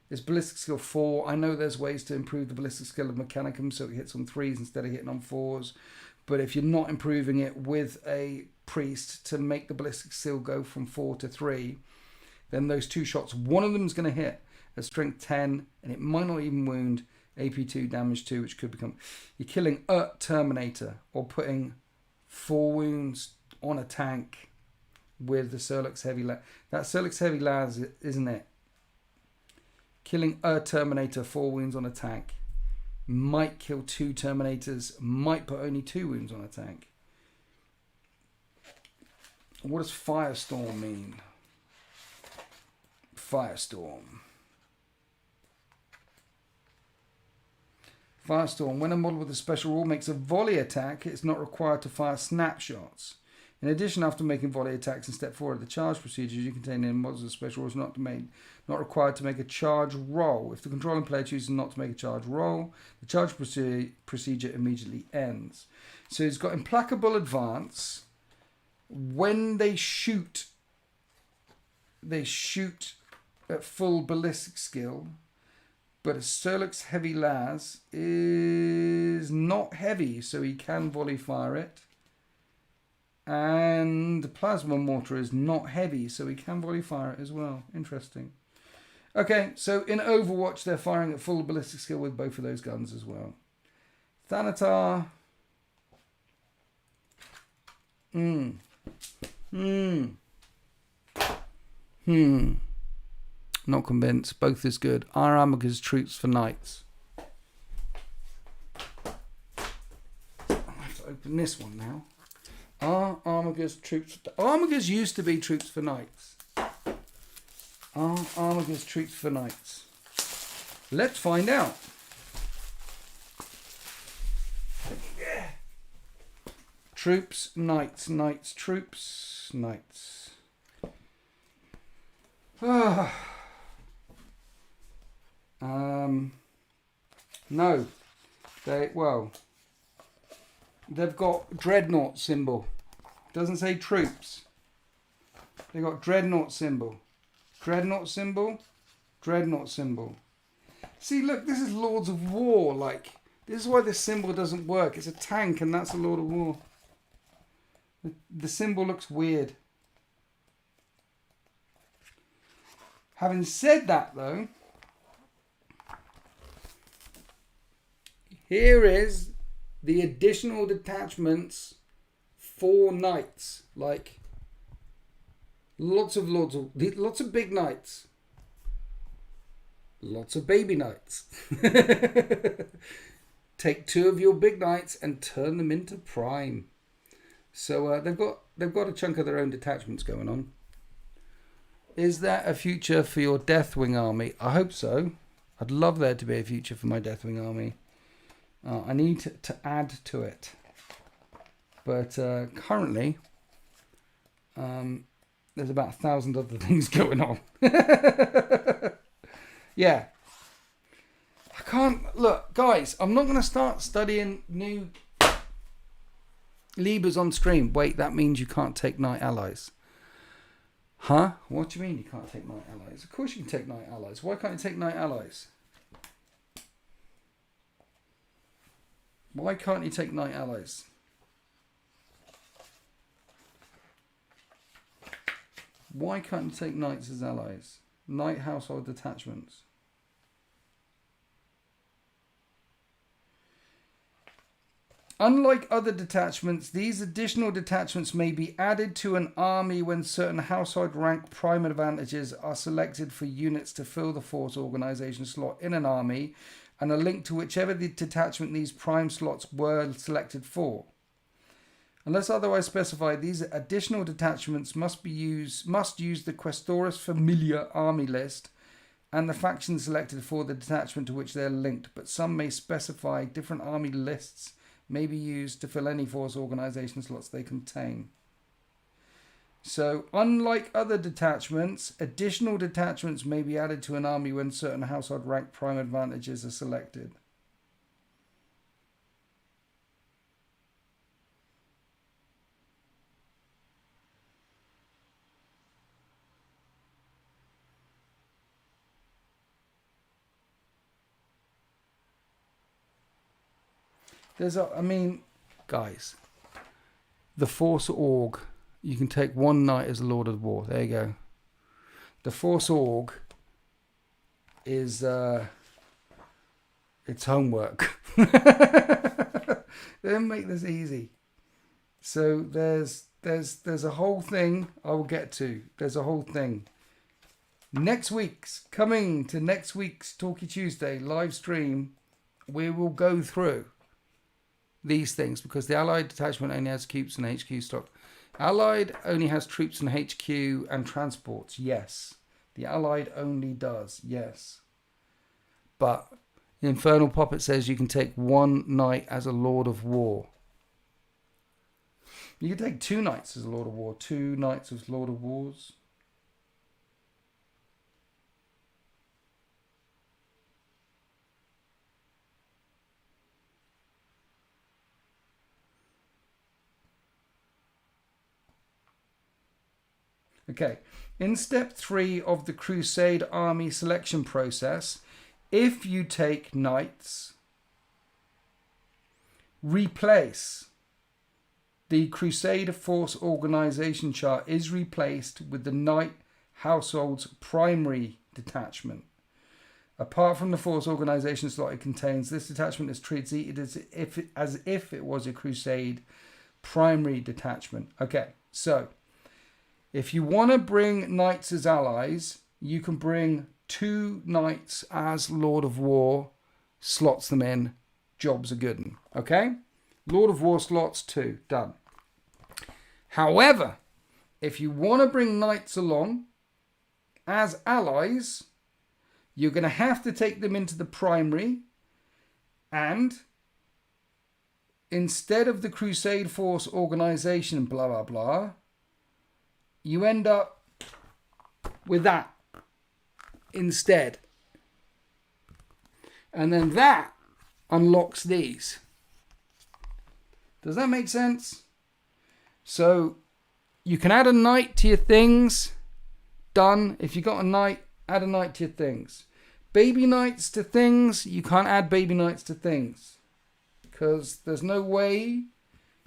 It's ballistic skill 4. I know there's ways to improve the ballistic skill of Mechanicum so it hits on 3s instead of hitting on 4s. But if you're not improving it with a priest to make the ballistic skill go from 4 to 3, then those 2 shots, one of them's going to hit at strength 10 and it might not even wound. AP 2, damage 2, which could become... You're killing a Terminator or putting 4 wounds on a tank with the Solix Heavy Las. That Solix Heavy Las, isn't it? Killing a Terminator, 4 wounds on a tank. Might kill 2 Terminators, might put only 2 wounds on a tank. What does Firestorm mean? Firestorm. Firestorm. When a model with a special rule makes a volley attack, it's not required to fire snapshots. In addition, after making volley attacks in step 4 of the charge procedures, you contain in models with special rules not required to make a charge roll. If the controlling player chooses not to make a charge roll, the charge procedure immediately ends. So it's got implacable advance. When they shoot at full ballistic skill. But a Solix Heavy Las is not heavy, so he can volley fire it. And the Plasma Mortar is not heavy, so he can volley fire it as well. Interesting. Okay, so in Overwatch, they're firing at full ballistic skill with both of those guns as well. Thanitar. Not convinced. Both is good. Are Armiger's troops for knights? I have to open this one now. Are Armiger's troops... Armiger's used to be troops for knights. Are Armiger's troops for knights? Let's find out. Yeah. Troops, knights, knights, troops, knights. No. They've got dreadnought symbol. Doesn't say troops. They got dreadnought symbol. Dreadnought symbol. Dreadnought symbol. See, look, this is Lords of War. Like, this is why this symbol doesn't work. It's a tank and that's a Lord of War. The symbol looks weird. Having said that, though, here is the additional detachments for knights. Like, lots of big knights. Lots of baby knights. Take 2 of your big knights and turn them into prime. So they've got a chunk of their own detachments going on. Is there a future for your Deathwing army? I hope so. I'd love there to be a future for my Deathwing army. I need to add to it. But currently, there's about 1,000 other things going on. Yeah. I can't... Look, guys, I'm not going to start studying new Libras on stream. Wait, that means you can't take Knight Allies. Huh? What do you mean you can't take Knight Allies? Of course you can take Knight Allies. Why can't you take Knight Allies? Why can't you take Knight Allies? Why can't you take Knights as allies? Knight household detachments. Unlike other detachments, these additional detachments may be added to an army when certain household rank prime advantages are selected for units to fill the force organization slot in an army and are linked to whichever the detachment these prime slots were selected for. Unless otherwise specified, these additional detachments must use the Questoris Familiar army list and the faction selected for the detachment to which they are linked, but some may specify different army lists may be used to fill any force organization slots they contain. So, unlike other detachments, additional detachments may be added to an army when certain household rank prime advantages are selected. Guys, the Force Org, you can take one knight as Lord of War. There you go. The Force Org is it's homework. They don't make this easy. So there's a whole thing I will get to. There's a whole thing. Coming to next week's Talkie Tuesday live stream, we will go through these things because the Allied detachment only has cubes and HQ stock. Allied only has troops and HQ and transports. Yes. The Allied only does. Yes. But the Infernal Puppet says you can take one knight as a Lord of War. You can take two knights as a Lord of War. Two knights as Lord of Wars. Okay, in step 3 of the Crusade army selection process, if you take knights, replace the Crusade force organization chart is replaced with the knight household's primary detachment. Apart from the force organization slot it contains, this detachment is treated as if it was a Crusade primary detachment. Okay, so if you want to bring knights as allies, you can bring two knights as Lord of War, slots them in, jobs are good. Okay? Lord of War slots 2, done. However, if you want to bring knights along as allies, you're going to have to take them into the primary, and instead of the Crusade Force organization, blah, blah, blah, you end up with that instead. And then that unlocks these. Does that make sense? So you can add a knight to your things. Done. If you got a knight, add a knight to your things. Baby knights to things, you can't add baby knights to things. Because there's no way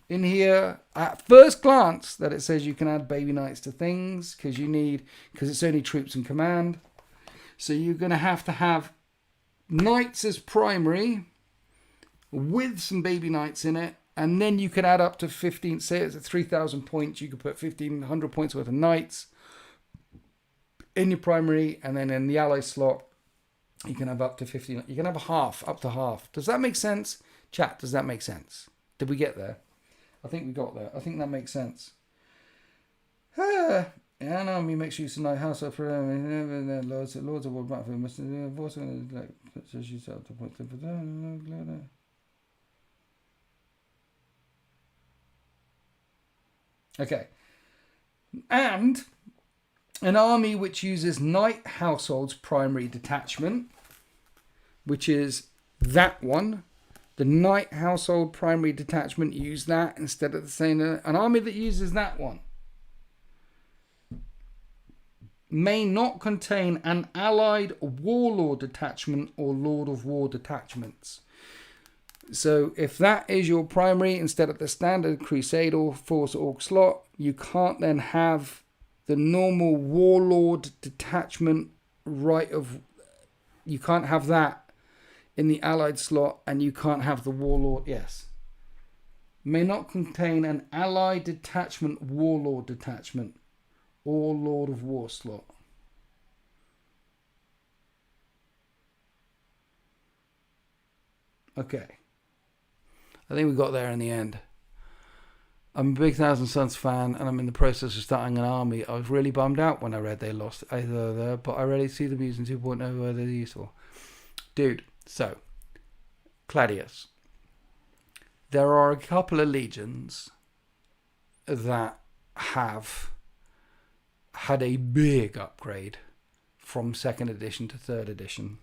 in here at first glance that it says you can add baby knights to things because it's only troops and command. So you're going to have knights as primary with some baby knights in it, and then you can add up to 15, say it's at 3,000 points, you could put 1,500 points worth of knights in your primary, and then in the ally slot you can have up to 15, you can have up to half. Does that make sense? Chat, does that make sense? Did we get there? I think we got there. I think that makes sense. An army makes use of night household for lords of war battlefield must also like puts yourself to point them. Okay. And an army which uses Night Household's primary detachment, which is that one. The Night Household primary detachment, use that instead of the same. An army that uses that one may not contain an allied Warlord detachment or Lord of War detachments. So if that is your primary instead of the standard Crusade or Force Orc slot, you can't then have the normal Warlord detachment you can't have that in the allied slot, and you can't have the Warlord. Yes. May not contain an allied detachment Warlord detachment or Lord of War slot. Okay. I think we got there in the end. I'm a big Thousand Suns fan, and I'm in the process of starting an army. I was really bummed out when I read they lost either there, but I really see them using 2.0 where they're useful. Dude, so, Claudius. There are a couple of legions that have had a big upgrade from 2nd edition to 3rd edition.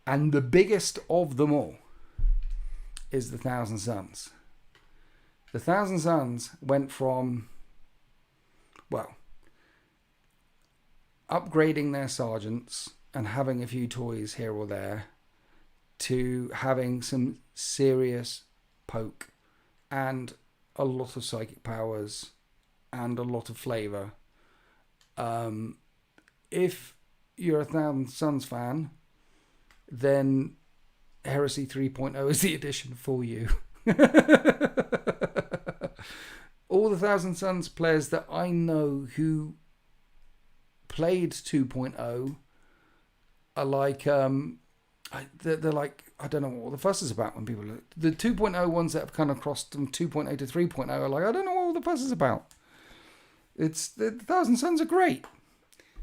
And the biggest of them all is the Thousand Suns. The Thousand Suns went from, well, upgrading their sergeants and having a few toys here or there to having some serious poke and a lot of psychic powers and a lot of flavour. If you're a Thousand Suns fan, then Heresy 3.0 is the edition for you. All the Thousand Suns players that I know who played 2.0 are like, they're like, I don't know what all the fuss is about when people look. The 2.0 ones that have kind of crossed from 2.0 to 3.0 are like, I don't know what all the fuss is about. It's the Thousand Suns are great.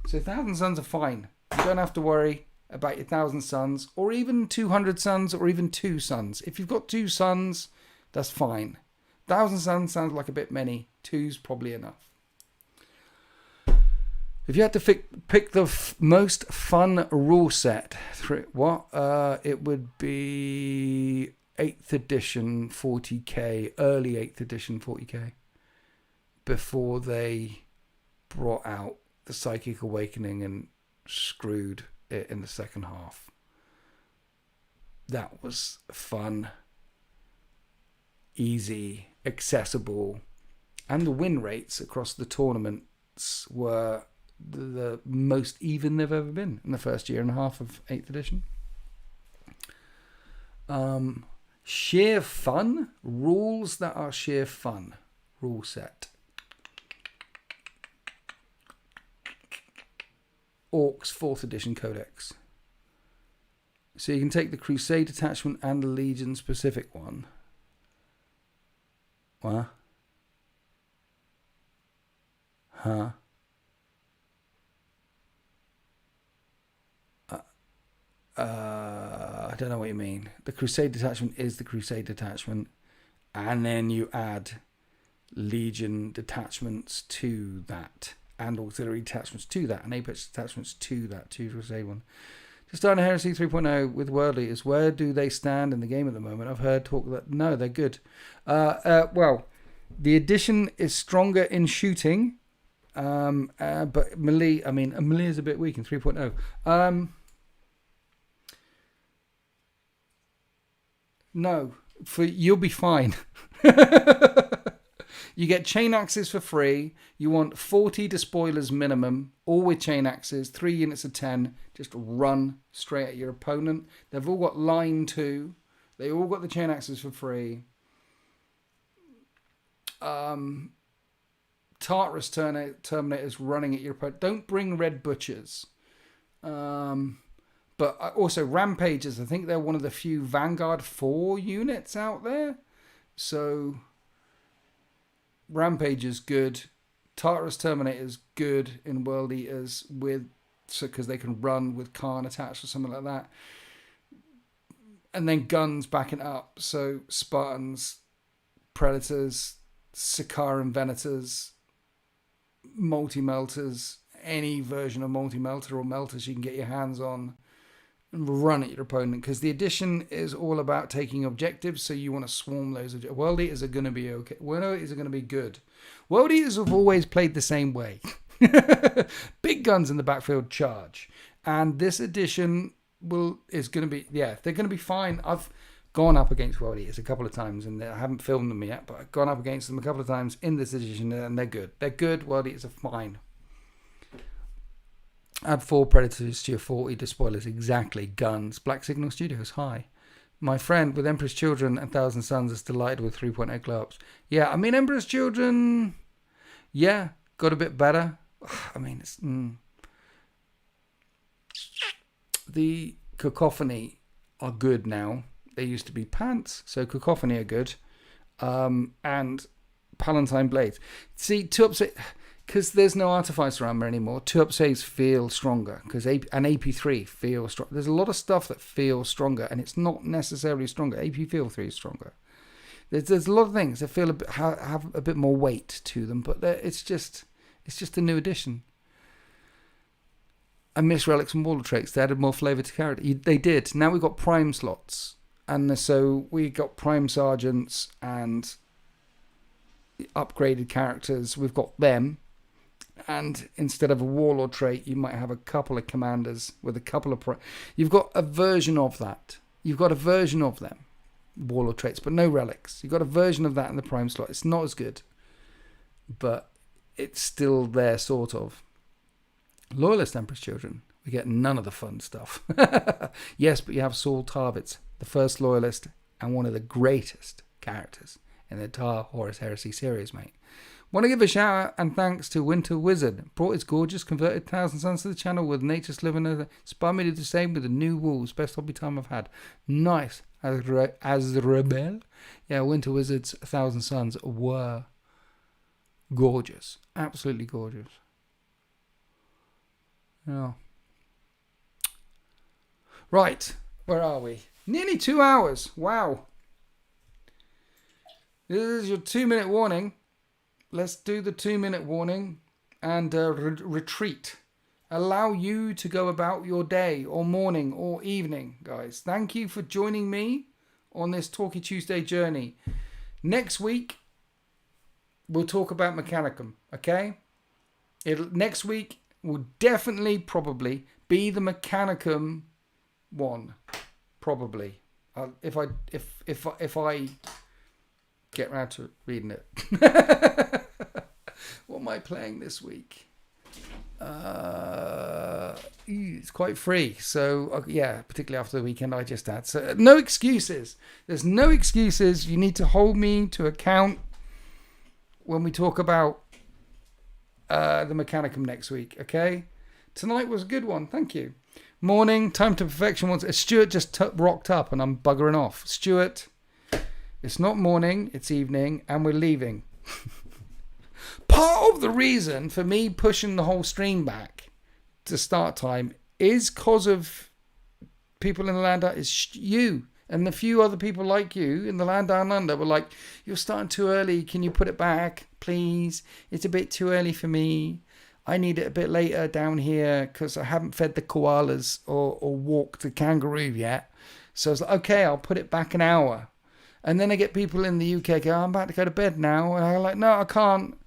So Thousand Suns are fine. You don't have to worry about your 1,000 Suns, or even 200 Suns, or even 2 Suns. If you've got 2 Suns, that's fine. 1,000 Suns sounds like a bit many. 2's probably enough. If you had to pick the most fun rule set, it would be 8th edition 40k, early 8th edition 40k, before they brought out the Psychic Awakening and screwed it in the second half. That was fun, easy, accessible, and the win rates across the tournaments were the most even they've ever been in the first year and a half of 8th edition. Sheer fun, rules that are sheer fun, rule set. Orcs 4th edition Codex. So you can take the Crusade detachment and the Legion specific one. What? Huh? I don't know what you mean. The Crusade detachment is the Crusade detachment, and then you add Legion detachments to that, and auxiliary detachments to that, and Apex detachments to that, to Crusade one. To start a Heresy 3.0 with World Leaders, where do they stand in the game at the moment? I've heard talk that no, they're good. Well, the edition is stronger in shooting, but melee. I mean, melee is a bit weak in 3.0. No, you'll be fine. You get chain axes for free. You want 40 despoilers minimum, all with chain axes, 3 units of 10. Just run straight at your opponent. They've all got line 2. They all got the chain axes for free. Tartarus Terminators running at your opponent. Don't bring Red Butchers. But also Rampagers, I think they're one of the few Vanguard 4 units out there. So Rampagers good. Tartarus Terminator's good in World Eaters because they can run with Khan attached or something like that. And then guns backing up. So Spartans, Predators, Sikaran Venators, multi-melters, any version of multi-melter or melters you can get your hands on, and run at your opponent, because the edition is all about taking objectives, so you want to swarm those objectives. World Eaters are going to be okay. World Eaters are going to be good. World Eaters have always played the same way. Big guns in the backfield charge. And this edition is going to be, they're going to be fine. I've gone up against World Eaters a couple of times, and I haven't filmed them yet, but I've gone up against them a couple of times in this edition, and they're good. They're good. World Eaters are fine. Add 4 Predators to your 40 despoilers. Exactly. Guns. Black Signal Studios. Hi. My friend with Emperor's Children and Thousand Sons is delighted with 3.8 glow-ups. Yeah, I mean, Emperor's Children, got a bit better. I mean, it's... The Cacophony are good now. They used to be pants, so Cacophony are good. And Palatine Blades. See, 2-up saves, because there's no Artificer armor anymore, 2-up saves feel stronger, because an AP3 feels stronger. There's a lot of stuff that feels stronger, and it's not necessarily stronger. AP feel 3 is stronger. There's a lot of things that feel have a bit more weight to them, but it's just a new addition. I miss relics and Warlord traits. They added more flavour to character. They did. Now we've got prime slots. And so we got prime sergeants and upgraded characters. We've got them. And instead of a Warlord trait, you might have a couple of commanders with a couple of... You've got a version of that. You've got a version of them. Warlord traits, but no relics. You've got a version of that in the prime slot. It's not as good. But it's still there, sort of. Loyalist Emperor's Children. We get none of the fun stuff. Yes, but you have Saul Tarvitz, the first Loyalist and one of the greatest characters in the entire Horus Heresy series, mate. Want to give a shout out and thanks to Winter Wizard. Brought his gorgeous converted Thousand Sons to the channel with Nature's Living. Inspired me to do the same with the new wolves. Best hobby time I've had. Nice. As Rebel. Yeah, Winter Wizard's 1,000 Sons were gorgeous. Absolutely gorgeous. Yeah. Right, where are we? Nearly 2 hours. Wow. This is your 2-minute warning. Let's do the 2-minute warning and retreat. Allow you to go about your day or morning or evening, guys. Thank you for joining me on this Talky Tuesday journey. Next week, we'll talk about Mechanicum, okay? Next week will definitely, probably, be the Mechanicum one. Probably. If I get around to reading it. What am I playing this week? It's quite free. So, particularly after the weekend I just had. So, no excuses. There's no excuses. You need to hold me to account when we talk about the Mechanicum next week, okay? Tonight was a good one. Thank you. Morning, Time to Perfection. Stuart just rocked up and I'm buggering off. Stuart, it's not morning, it's evening, and we're leaving. Part of the reason for me pushing the whole stream back to start time is because of people in the land is you and a few other people like you in the land down under were like, you're starting too early, can you put it back please? It's a bit too early for me. I need it a bit later down here because I haven't fed the koalas or walked the kangaroo yet. So I was like, okay, I'll put it back an hour. And then I get people in the UK go, I'm about to go to bed now. And I'm like, no, I can't.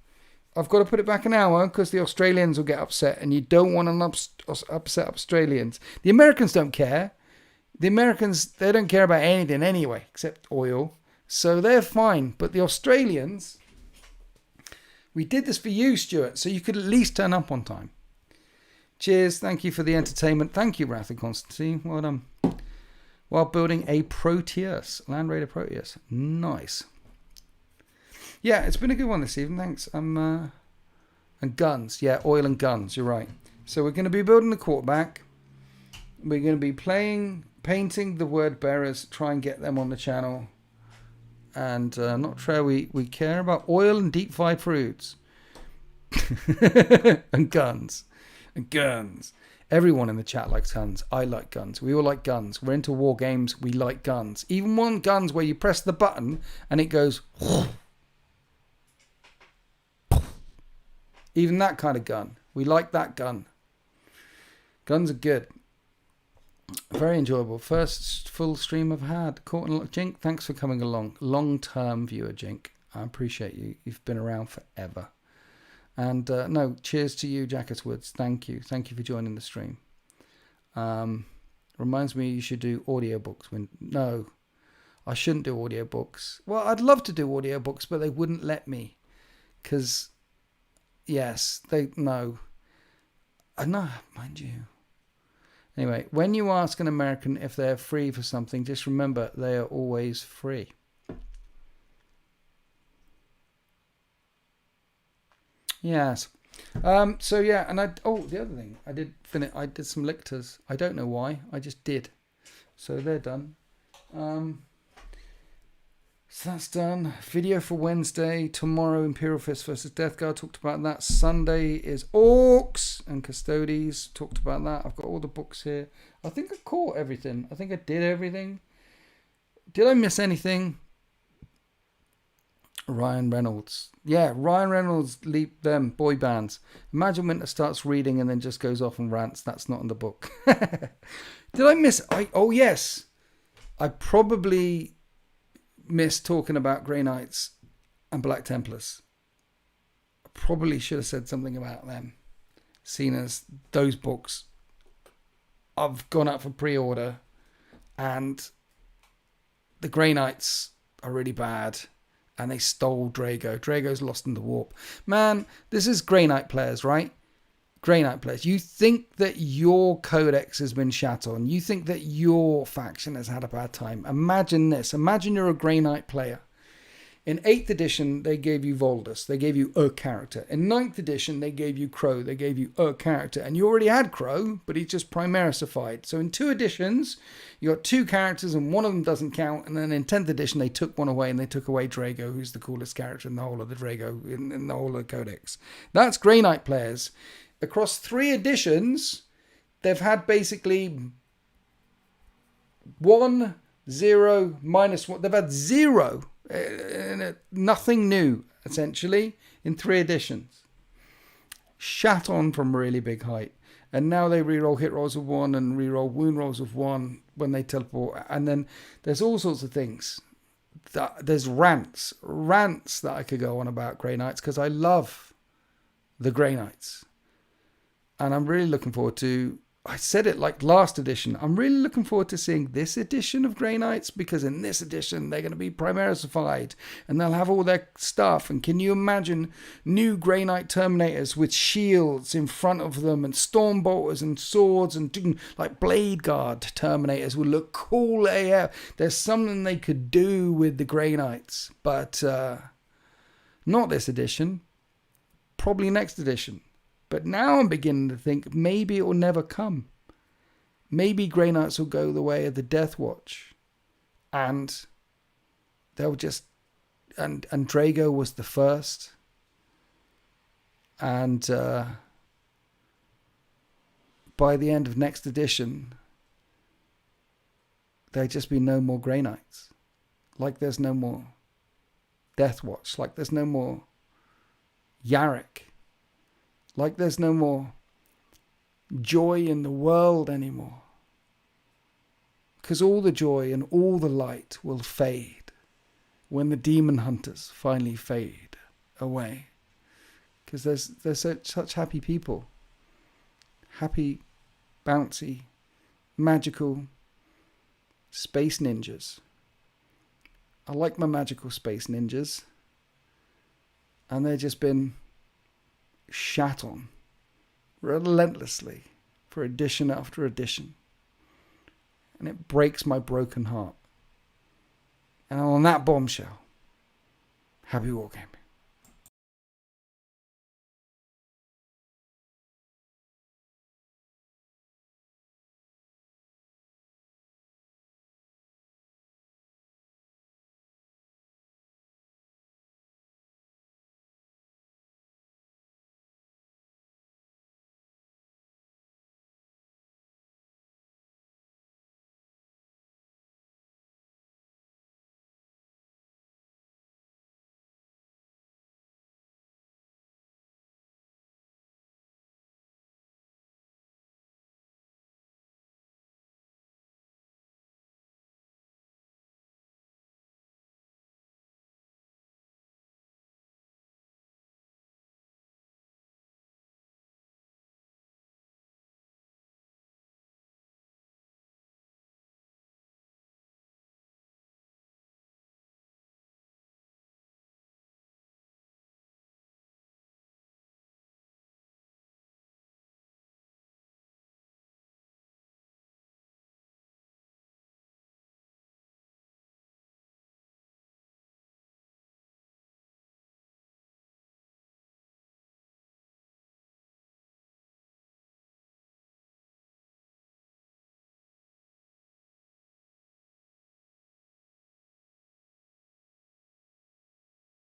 I've got to put it back an hour because the Australians will get upset and you don't want to upset Australians. The Americans don't care. The Americans, they don't care about anything anyway except oil. So they're fine. But the Australians... We did this for you, Stuart, so you could at least turn up on time. Cheers. Thank you for the entertainment. Thank you, Wrath of Constantine. Well done. While building a Proteus. Land Raider Proteus. Nice. Yeah, it's been a good one this evening. Thanks. And guns. Yeah, oil and guns. You're right. So we're going to be building the quarterback. We're going to be painting the word bearers. Try and get them on the channel. And not sure we care about oil and deep fried fruits. And guns. And guns. Everyone in the chat likes guns. I like guns. We all like guns. We're into war games. We like guns. Even one guns where you press the button and it goes... Even that kind of gun. We like that gun. Guns are good. Very enjoyable. First full stream I've had. Caught and Jink, thanks for coming along. Long-term viewer, Jink. I appreciate you. You've been around forever. And no, cheers to you, Jackus Woods. Thank you. Thank you for joining the stream. Reminds me you should do audiobooks. No, I shouldn't do audiobooks. Well, I'd love to do audiobooks, but they wouldn't let me. Because, yes, no. No, mind you. Anyway, when you ask an American if they're free for something, just remember they are always free. Yes. So yeah, and the other thing, I did some lictors. I don't know why, I just did. So they're done. So that's done. Video for Wednesday. Tomorrow, Imperial Fist versus Death Guard. Talked about that. Sunday is Orcs and Custodes. Talked about that. I've got all the books here. I think I caught everything. I think I did everything. Did I miss anything? Ryan Reynolds. Yeah, Ryan Reynolds leap them boy bands. Imagine Winter starts reading and then just goes off and rants. That's not in the book. Did I miss? Oh, yes. I probably missed talking about Grey Knights and Black Templars. I probably should have said something about them, seeing as those books have gone up for pre-order and the Grey Knights are really bad and they stole Drago. Drago's lost in the warp. Man, this is Grey Knight players, right? Grey Knight players. You think that your codex has been shat on. You think that your faction has had a bad time. Imagine this. Imagine you're a Grey Knight player. In 8th edition, they gave you Voldus. They gave you a character. In 9th edition, they gave you Crow. They gave you a character. And you already had Crow, but he's just Primaricified. So in 2 editions, you got 2 characters and one of them doesn't count. And then in 10th edition, they took one away and they took away Drago, who's the coolest character in the whole of the Drago, in the whole of the codex. That's Grey Knight players. Across 3 editions, they've had basically 1, 0, -1. They've had 0. Nothing new, essentially, in 3 editions. Shat on from a really big height. And now they reroll hit rolls of 1 and reroll wound rolls of 1 when they teleport. And then there's all sorts of things. There's rants that I could go on about Grey Knights because I love the Grey Knights. And I'm really looking forward to... I said it like last edition. I'm really looking forward to seeing this edition of Grey Knights because in this edition they're going to be Primaricified and they'll have all their stuff. And can you imagine new Grey Knight Terminators with shields in front of them and Stormbolters and swords and like Blade Guard Terminators would look cool AF. There's something they could do with the Grey Knights, but not this edition. Probably next edition. But now I'm beginning to think maybe it will never come. Maybe Grey Knights will go the way of the Death Watch. And they'll just... And Drago was the first. And by the end of next edition, there'll just be no more Grey Knights. Like there's no more Death Watch. Like there's no more Yarick. Like there's no more joy in the world anymore. Because all the joy and all the light will fade when the demon hunters finally fade away. Because there's such happy people. Happy, bouncy, magical space ninjas. I like my magical space ninjas. And they've just been shat on relentlessly for edition after edition. And it breaks my broken heart. And on that bombshell, happy wargaming.